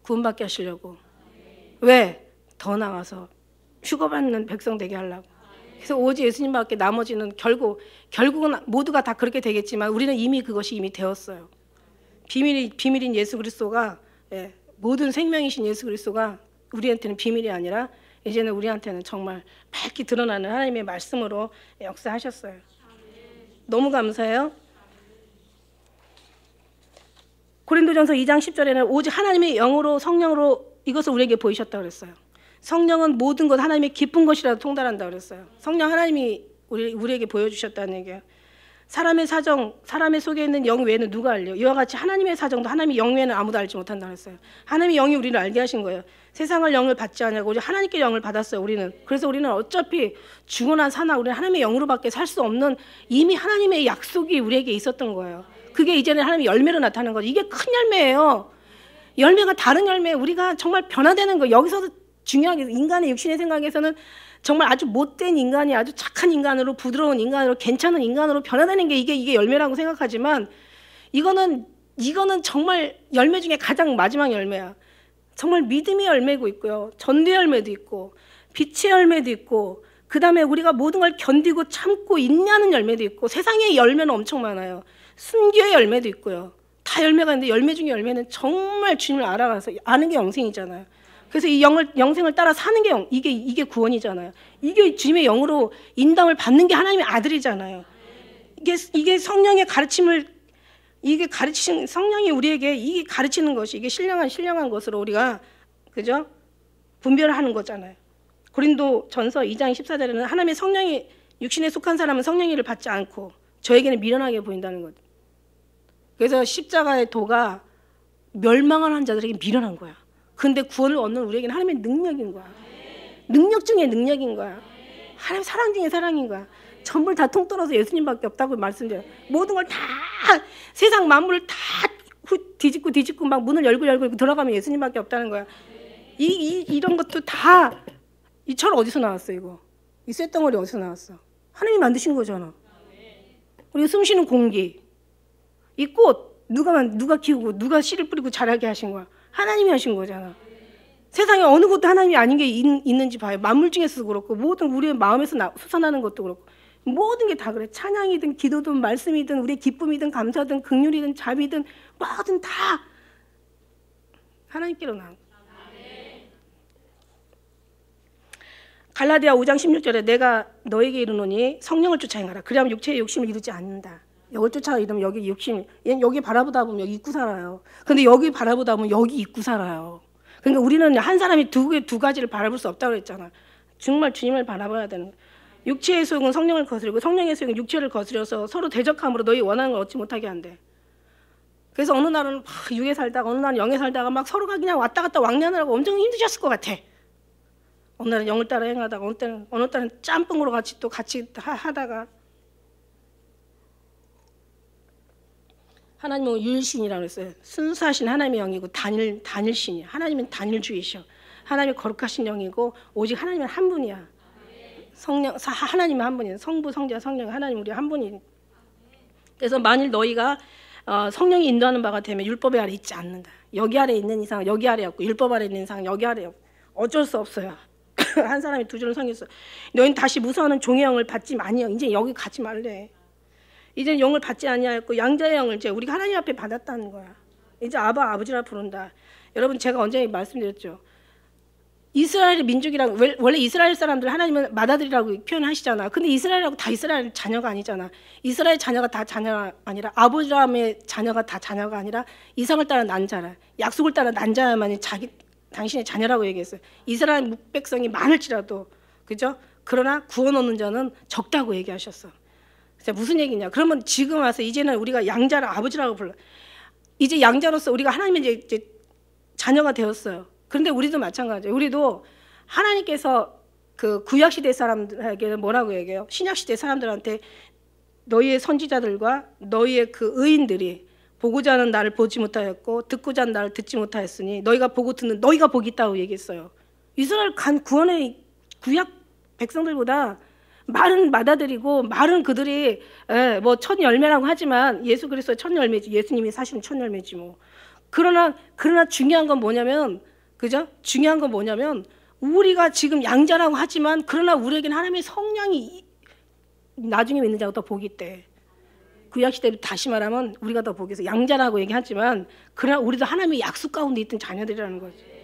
구원받게 하시려고. 왜? 더 나아가서 휴거받는 백성 되게 하려고. 그래서 오직 예수님밖에 나머지는 결국은 모두가 다 그렇게 되겠지만 우리는 이미 그것이 이미 되었어요. 비밀인 예수 그리스도가 모든 생명이신 예수 그리스도가 우리한테는 비밀이 아니라 이제는 우리한테는 정말 밝게 드러나는 하나님의 말씀으로 역사하셨어요. 너무 감사해요. 고린도전서 2장 10절에는 오직 하나님의 영으로 성령으로 이것을 우리에게 보이셨다고 그랬어요. 성령은 모든 것 하나님의 기쁜 것이라도 통달한다 그랬어요. 성령 하나님이 우리에게 보여주셨다는 얘기예요. 사람의 사정, 사람의 속에 있는 영 외에는 누가 알려? 이와 같이 하나님의 사정도 하나님의 영 외에는 아무도 알지 못한다 그랬어요. 하나님의 영이 우리를 알게 하신 거예요. 세상을 영을 받지 않냐고 오직 하나님께 영을 받았어요. 우리는. 그래서 우리는 어차피 죽어난 사나 우리는 하나님의 영으로밖에 살 수 없는 이미 하나님의 약속이 우리에게 있었던 거예요. 그게 이제는 하나님의 열매로 나타나는 거죠. 이게 큰 열매예요. 열매가 다른 열매, 우리가 정말 변화되는 거. 여기서도 중요하게 인간의 육신의 생각에서는 정말 아주 못된 인간이 아주 착한 인간으로, 부드러운 인간으로, 괜찮은 인간으로 변화되는 게 이게 열매라고 생각하지만 이거는 정말 열매 중에 가장 마지막 열매야. 정말 믿음의 열매고 있고요. 전도의 열매도 있고 빛의 열매도 있고 그 다음에 우리가 모든 걸 견디고 참고 인내하는 열매도 있고 세상의 열매는 엄청 많아요. 순교의 열매도 있고요. 다 열매가 있는데 열매 중에 열매는 정말 주님을 알아가서 아는 게 영생이잖아요. 그래서 이 영생을 따라 사는 게 이게 구원이잖아요. 이게 주님의 영으로 인담을 받는 게 하나님의 아들이잖아요. 이게 성령의 가르침을 성령이 우리에게 이게 가르치는 것이 이게 신령한 것으로 우리가 그죠? 분별하는 거잖아요. 고린도전서 2장 14절에는 하나님의 성령이 육신에 속한 사람은 성령의 일을 받지 않고 저에게는 미련하게 보인다는 거죠. 그래서 십자가의 도가 멸망하는 자들에게 미련한 거야. 근데 구원을 얻는 우리에게는 하나님의 능력인 거야. 능력 중에 능력인 거야. 하나님 사랑 중에 사랑인 거야. 전부를 다 통틀어서 예수님밖에 없다고 말씀드려요. 모든 걸 다 세상 만물을 다 뒤집고 막 문을 열고 들어가면 예수님밖에 없다는 거야. 이런 것도 다 이 철 어디서 나왔어 이거? 이 쇳덩어리 어디서 나왔어? 하나님이 만드신 거잖아. 우리가 숨쉬는 공기, 이 꽃 누가 키우고 누가 씨를 뿌리고 자라게 하신 거야? 하나님이 하신 거잖아. 세상에 어느 것도 하나님이 아닌 게 있는지 봐요. 만물 중에서도 그렇고 모든 우리의 마음에서 솟아나는 것도 그렇고 모든 게 다 그래. 찬양이든 기도든 말씀이든 우리의 기쁨이든 감사든 긍휼이든 자비든 뭐든 다 하나님께로 나온 거야. 갈라디아 5장 16절에 내가 너에게 이르노니 성령을 쫓아 행하라. 그래야만 육체의 욕심을 이루지 않는다. 여기 쫓아 이러면 여기 욕심, 여기 바라보다 보면 여기 잊고 살아요. 근데 여기 바라보다 보면 여기 잊고 살아요. 그러니까 우리는 한 사람이 두 가지를 바라볼 수 없다고 그랬잖아. 정말 주님을 바라봐야 되는 거야. 육체의 소욕은 성령을 거스르고 성령의 소욕은 육체를 거스려서 서로 대적함으로 너희 원하는 걸 얻지 못하게 한대. 그래서 어느 날은 막 육에 살다가 어느 날은 영에 살다가 막 서로가 그냥 왔다 갔다 왕래하느라고 엄청 힘드셨을 것 같아. 어느 날은 영을 따라 행하다가 어느 때는 짬뽕으로 같이 하다가 하나님은 유일신이라고 했어요. 순수하신 하나님의 영이고 단일신이야. 하나님은 단일주의셔. 하나님이 거룩하신 영이고 오직 하나님은 한 분이야. 하나님은 한 분이야. 성부, 성자, 성령, 하나님 우리 한 분이. 그래서 만일 너희가 성령이 인도하는 바가 되면 율법의 아래 있지 않는다. 여기 아래 있는 이상 여기 아래 없고 율법 아래 있는 이상 여기 아래 없고 어쩔 수 없어요. 한 사람이 두 줄을 성했어. 너희는 다시 무서워하는 종의 영을 받지 마니요. 이제 여기 가지 말래. 이제 영을 받지 아니하였고 양자의 영을 이제 우리가 하나님 앞에 받았다는 거야. 이제 아버지라 부른다. 여러분 제가 언제 말씀드렸죠. 이스라엘의 민족이랑 원래 이스라엘 사람들 하나님은 맏아들이라고 표현하시잖아. 근데 이스라엘하고 다 이스라엘 자녀가 아니잖아. 이스라엘 자녀가 다 자녀가 아니라 아브라함의 자녀가 다 자녀가 아니라 이상을 따라 난 자라. 약속을 따라 난 자야만이 당신의 자녀라고 얘기했어요. 이스라엘 묵백성이 많을지라도 그죠? 그러나 구원 얻는 자는 적다고 얘기하셨어. 무슨 얘기냐? 그러면 지금 와서 이제는 우리가 양자를 아버지라고 불러. 이제 양자로서 우리가 하나님의 이제 자녀가 되었어요. 그런데 우리도 마찬가지예요. 우리도 하나님께서 그 구약 시대 사람들에게는 뭐라고 얘기해요? 신약 시대 사람들한테 너희의 선지자들과 너희의 그 의인들이 보고자 하는 나를 보지 못하였고 듣고자 하는 나를 듣지 못하였으니 너희가 보고 듣는 너희가 복이 있다고 얘기했어요. 이스라엘 간 구원의 구약 백성들보다 말은 맏아들이고 말은 그들이 뭐 첫 열매라고 하지만 예수 그리스도의 첫 열매지. 예수님이 사실은 첫 열매지 뭐. 그러나 중요한 건 뭐냐면 그죠? 중요한 건 뭐냐면 우리가 지금 양자라고 하지만 그러나 우리에게는 하나님의 성령이 나중에 믿는 자가 더 복이 있대. 구약 시대로 다시 말하면 우리가 더 복이 있어. 양자라고 얘기하지만 그러나 우리도 하나님의 약속 가운데 있던 자녀들이라는 거지.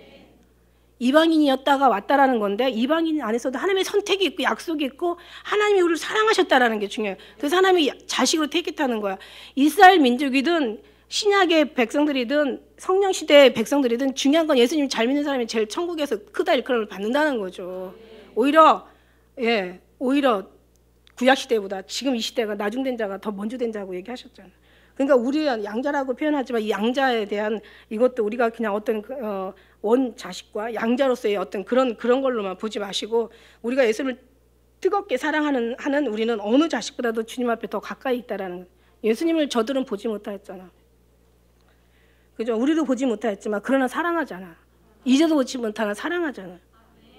이방인이었다가 왔다라는 건데 이방인 안에서도 하나님의 선택이 있고 약속이 있고 하나님이 우리를 사랑하셨다라는 게 중요해요. 그래서 하나님이 자식으로 택했다는 거야. 이스라엘 민족이든 신약의 백성들이든 성령 시대의 백성들이든 중요한 건 예수님 잘 믿는 사람이 제일 천국에서 크다 일컬음을 받는다는 거죠. 오히려 구약 시대보다 지금 이 시대가 나중된 자가 더 먼저 된 자고 얘기하셨잖아요. 그러니까 우리가 양자라고 표현하지만 이 양자에 대한 이것도 우리가 그냥 어떤 원 자식과 양자로서의 어떤 그런 걸로만 보지 마시고 우리가 예수님을 뜨겁게 사랑하는 우리는 어느 자식보다도 주님 앞에 더 가까이 있다라는 거예요. 예수님을 저들은 보지 못하였잖아. 그죠? 우리도 보지 못하였지만 그러나 사랑하잖아. 이제도 보지 못하나 사랑하잖아.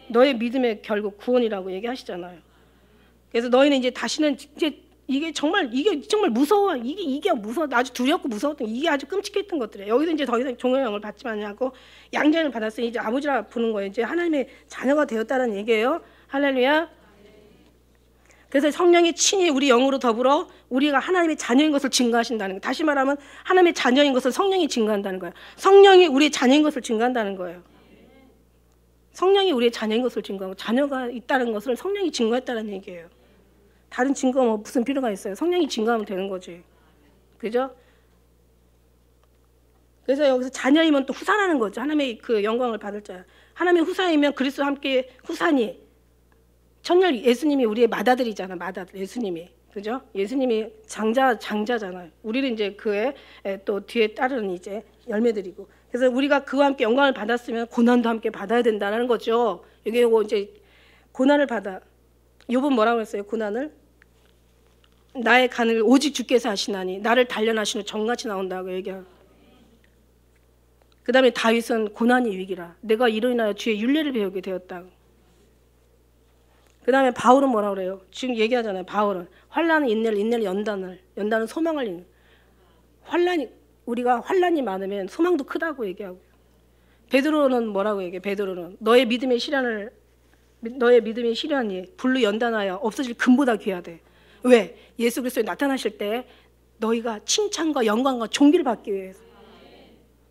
너의 믿음의 결국 구원이라고 얘기하시잖아요. 그래서 너희는 이제 다시는 이게 정말 무서워. 이게 무서워. 아주 두렵고 무서웠던 이게 아주 끔찍했던 것들이에요. 여기서 이제 더 이상 종의 영을 받지 않냐고 양자를 받았으니 이제 아버지라 부르는 거예요. 이제 하나님의 자녀가 되었다는 얘기예요. 할렐루야. 그래서 성령이 친히 우리 영으로 더불어 우리가 하나님의 자녀인 것을 증거하신다는 거예요. 다시 말하면 하나님의 자녀인 것을 성령이 증거한다는 거예요. 성령이 우리의 자녀인 것을 증거한다는 거예요. 성령이 우리의 자녀인 것을 증거하고 자녀가 있다는 것을 성령이 증거했다는 얘기예요. 다른 증거 뭐 무슨 필요가 있어요? 성령이 증거하면 되는 거지. 그죠? 그래서 여기서 자녀이면 또 후사라는 거죠. 하나님의 그 영광을 받을 자야. 하나님의 후사이면 그리스도와 함께 후사니. 천년 예수님이 우리의 맏아들이잖아. 맏아들 예수님이. 그죠? 예수님이 장자잖아요. 우리는 이제 그의 또 뒤에 따르는 이제 열매들이고. 그래서 우리가 그와 함께 영광을 받았으면 고난도 함께 받아야 된다는 거죠. 여기 이제 고난을 받아. 욥은 뭐라고 했어요? 고난을 나의 간을 오직 주께서 하시나니 나를 단련하시는 정같이 나온다고 얘기하고. 그 다음에 다윗은 고난이 위기라. 내가 이로 인하여 주의 율례를 배우게 되었다고. 그 다음에 바울은 뭐라고 그래요? 지금 얘기하잖아요. 바울은 환난은 인내를 연단은 소망을 잇는. 우리가 환난이 많으면 소망도 크다고 얘기하고. 베드로는 뭐라고 얘기해? 베드로는 너의 믿음의 시련이 불로 연단하여 없어질 금보다 귀하대. 왜? 예수 그리스도에 나타나실 때 너희가 칭찬과 영광과 존귀를 받기 위해서.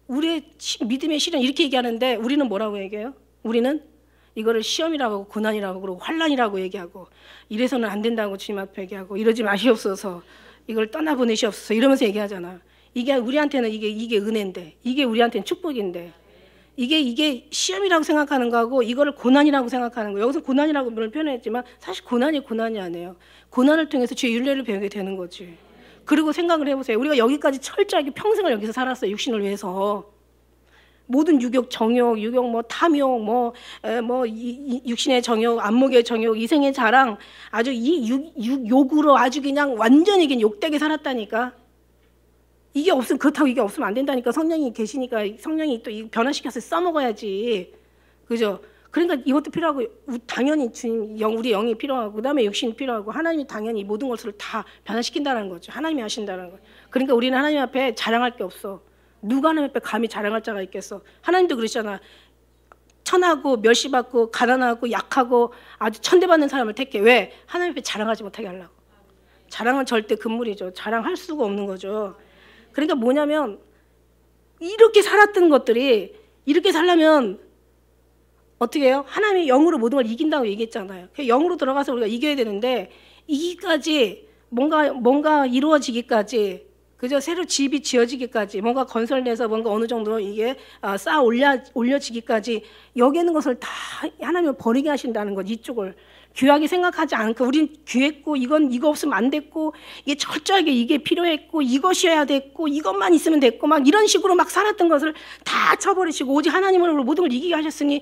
우리의 믿음의 시련 이렇게 얘기하는데 우리는 뭐라고 얘기해요? 우리는 이거를 시험이라고 하고 고난이라고 그러고 환난이라고 얘기하고 이래서는 안 된다고 주님 앞에 얘기하고 이러지 마시옵소서. 이걸 떠나보내시옵소서. 이러면서 얘기하잖아. 이게 우리한테는 이게 은혜인데 이게 우리한테는 축복인데 이게 시험이라고 생각하는 거하고 이거를 고난이라고 생각하는 거예요. 여기서 고난이라고 물론 표현했지만 사실 고난이 아니에요. 고난을 통해서 주의 율례를 배우게 되는 거지. 그리고 생각을 해보세요. 우리가 여기까지 철저하게 평생을 여기서 살았어요. 육신을 위해서. 모든 유욕, 정욕, 뭐 탐욕, 육신의 정욕, 안목의 정욕, 이생의 자랑, 아주 이 욕으로 아주 그냥 완전히 그냥 욕되게 살았다니까. 이게 없으면 그렇다고 이게 없으면 안 된다니까. 성령이 계시니까 성령이 또 변화시켜서 써먹어야지. 그죠? 그러니까 이것도 필요하고 당연히 주님 우리 영이 필요하고 그다음에 육신이 필요하고 하나님이 당연히 모든 것을 다 변화시킨다는 거죠. 하나님이 하신다는 거예요. 그러니까 우리는 하나님 앞에 자랑할 게 없어. 누가 하나님 앞에 감히 자랑할 자가 있겠어. 하나님도 그러시잖아. 천하고 멸시받고 가난하고 약하고 아주 천대받는 사람을 택해. 왜? 하나님 앞에 자랑하지 못하게 하려고. 자랑은 절대 금물이죠. 자랑할 수가 없는 거죠. 그러니까 뭐냐면 이렇게 살았던 것들이 이렇게 살려면 어떻게 해요? 하나님의 영으로 모든 걸 이긴다고 얘기했잖아요. 영으로 들어가서 우리가 이겨야 되는데 이기까지 뭔가 이루어지기까지 그저 새로 집이 지어지기까지 뭔가 건설돼서 뭔가 어느 정도 이게 쌓아 올려지기까지 여기 있는 것을 다 하나님을 버리게 하신다는 것. 이쪽을 귀하게 생각하지 않고 우린 귀했고 이거 없으면 안 됐고 이게 철저하게 이게 필요했고 이것이어야 됐고 이것만 있으면 됐고 막 이런 식으로 막 살았던 것을 다 쳐버리시고 오직 하나님으로 모든 걸 이기게 하셨으니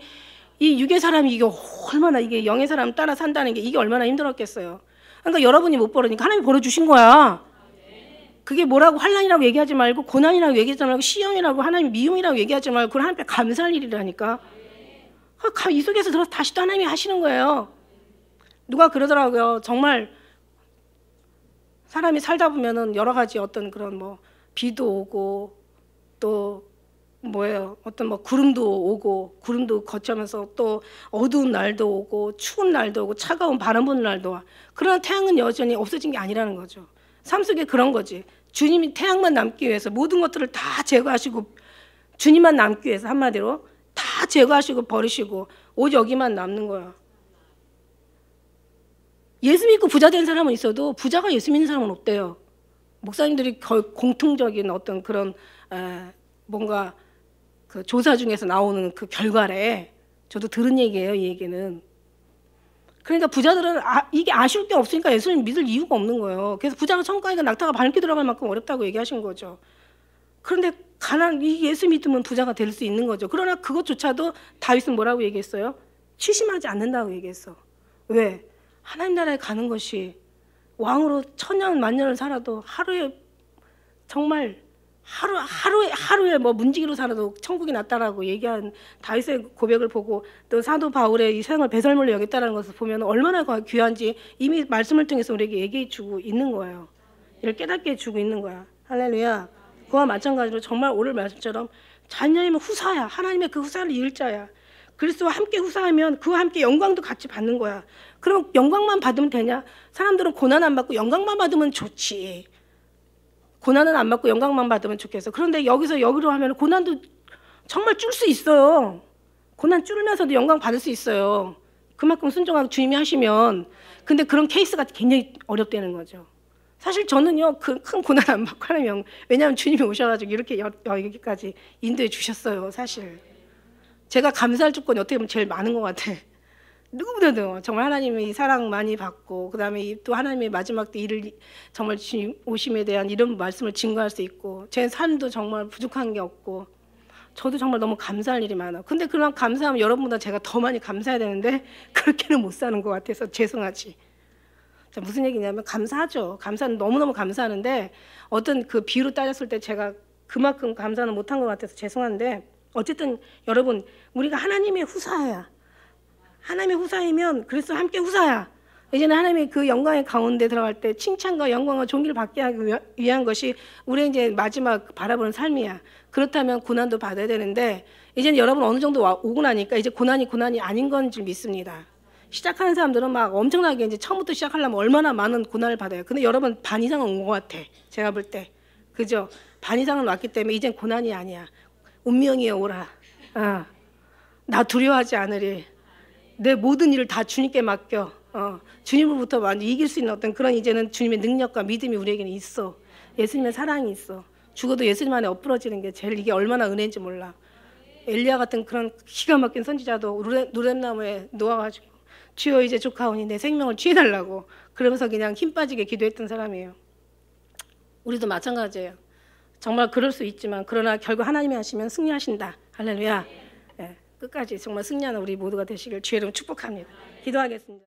이 육의 사람이 이게 얼마나 이게 영의 사람 따라 산다는 게 이게 얼마나 힘들었겠어요. 그러니까 여러분이 못 벌으니까 하나님이 벌어주신 거야. 그게 뭐라고 환난이라고 얘기하지 말고 고난이라고 얘기하지 말고 시험이라고 하나님 미움이라고 얘기하지 말고 그걸 하나님 앞에 감사할 일이라니까. 이 속에서 들어서 다시 또 하나님이 하시는 거예요. 누가 그러더라고요. 정말 사람이 살다 보면은 여러 가지 어떤 그런 뭐 비도 오고 또 어떤 구름도 오고 구름도 거쳐면서 또 어두운 날도 오고 추운 날도 오고 차가운 바람 부는 날도 와. 그러나 태양은 여전히 없어진 게 아니라는 거죠. 삶 속에 그런 거지. 주님이 태양만 남기 위해서 모든 것들을 다 제거하시고 주님만 남기 위해서 한마디로 다 제거하시고 버리시고 오직 여기만 남는 거야. 예수 믿고 부자 된 사람은 있어도 부자가 예수 믿는 사람은 없대요. 목사님들이 공통적인 어떤 그런 뭔가 그 조사 중에서 나오는 그 결과래. 저도 들은 얘기예요, 이 얘기는. 그러니까 부자들은 이게 아쉬울 게 없으니까 예수님 믿을 이유가 없는 거예요. 그래서 부자가 천국 가니까 낙타가 밟기 들어갈 만큼 어렵다고 얘기하신 거죠. 그런데 이 예수 믿으면 부자가 될 수 있는 거죠. 그러나 그것조차도 다윗은 뭐라고 얘기했어요? 취심하지 않는다고 얘기했어. 왜? 하나님 나라에 가는 것이 왕으로 천년 만년을 살아도 하루에 정말 하루에 뭐 문지기로 살아도 천국이 낫다라고 얘기한 다윗의 고백을 보고 또 사도 바울의 이 세상을 배설물로 여겼다는 것을 보면 얼마나 귀한지 이미 말씀을 통해서 우리에게 얘기해 주고 있는 거예요. 이를 깨닫게 해주고 있는 거야. 할렐루야. 그와 마찬가지로 정말 오늘 말씀처럼 자녀이면 후사야. 하나님의 그 후사를 이을 자야. 그리스도와 함께 후사하면 그와 함께 영광도 같이 받는 거야. 그럼 영광만 받으면 되냐? 사람들은 고난 안 받고 영광만 받으면 좋지. 고난은 안 받고 영광만 받으면 좋겠어. 그런데 여기서 여기로 하면 고난도 정말 줄 수 있어요. 고난 줄면서도 영광 받을 수 있어요. 그만큼 순종하고 주님이 하시면. 근데 그런 케이스가 굉장히 어렵다는 거죠. 사실 저는요, 큰 고난 안 받고 하면, 왜냐하면 주님이 오셔가지고 이렇게 여기까지 인도해 주셨어요, 사실. 제가 감사할 조건이 어떻게 보면 제일 많은 것 같아. 누구보다도 정말 하나님의 사랑 많이 받고, 그 다음에 또 하나님의 마지막 때 일을 정말 주님 오심에 대한 이런 말씀을 증거할 수 있고, 제 삶도 정말 부족한 게 없고, 저도 정말 너무 감사할 일이 많아. 근데 그런 감사하면 여러분보다 제가 더 많이 감사해야 되는데, 그렇게는 못 사는 것 같아서 죄송하지. 자, 무슨 얘기냐면 감사하죠. 감사는 너무너무 감사하는데 어떤 그 비유로 따졌을 때 제가 그만큼 감사는 못한 것 같아서 죄송한데 어쨌든 여러분 우리가 하나님의 후사야. 하나님의 후사이면 그리스도 함께 후사야. 이제는 하나님의 그 영광의 가운데 들어갈 때 칭찬과 영광과 존귀를 받게 하기 위한 것이 우리의 이제 마지막 바라보는 삶이야. 그렇다면 고난도 받아야 되는데 이제는 여러분 어느 정도 오고 나니까 이제 고난이 아닌 건 줄 믿습니다. 시작하는 사람들은 막 엄청나게 이제 처음부터 시작하려면 얼마나 많은 고난을 받아요. 근데 여러분 반 이상은 온 것 같아. 제가 볼 때. 그죠? 반 이상은 왔기 때문에 이젠 고난이 아니야. 운명이여 오라. 나 두려워하지 않으리. 내 모든 일을 다 주님께 맡겨. 주님으로부터 완전 이길 수 있는 어떤 그런 이제는 주님의 능력과 믿음이 우리에게는 있어. 예수님의 사랑이 있어. 죽어도 예수님 안에 엎부러지는 게 제일 이게 얼마나 은혜인지 몰라. 엘리야 같은 그런 기가 막힌 선지자도 누렘나무에 놓아가지고 주여 이제 족하오니 내 생명을 취해달라고 그러면서 그냥 힘 빠지게 기도했던 사람이에요. 우리도 마찬가지예요. 정말 그럴 수 있지만 그러나 결국 하나님이 하시면 승리하신다. 할렐루야. 네, 끝까지 정말 승리하는 우리 모두가 되시길 주의 이름으로 축복합니다. 기도하겠습니다.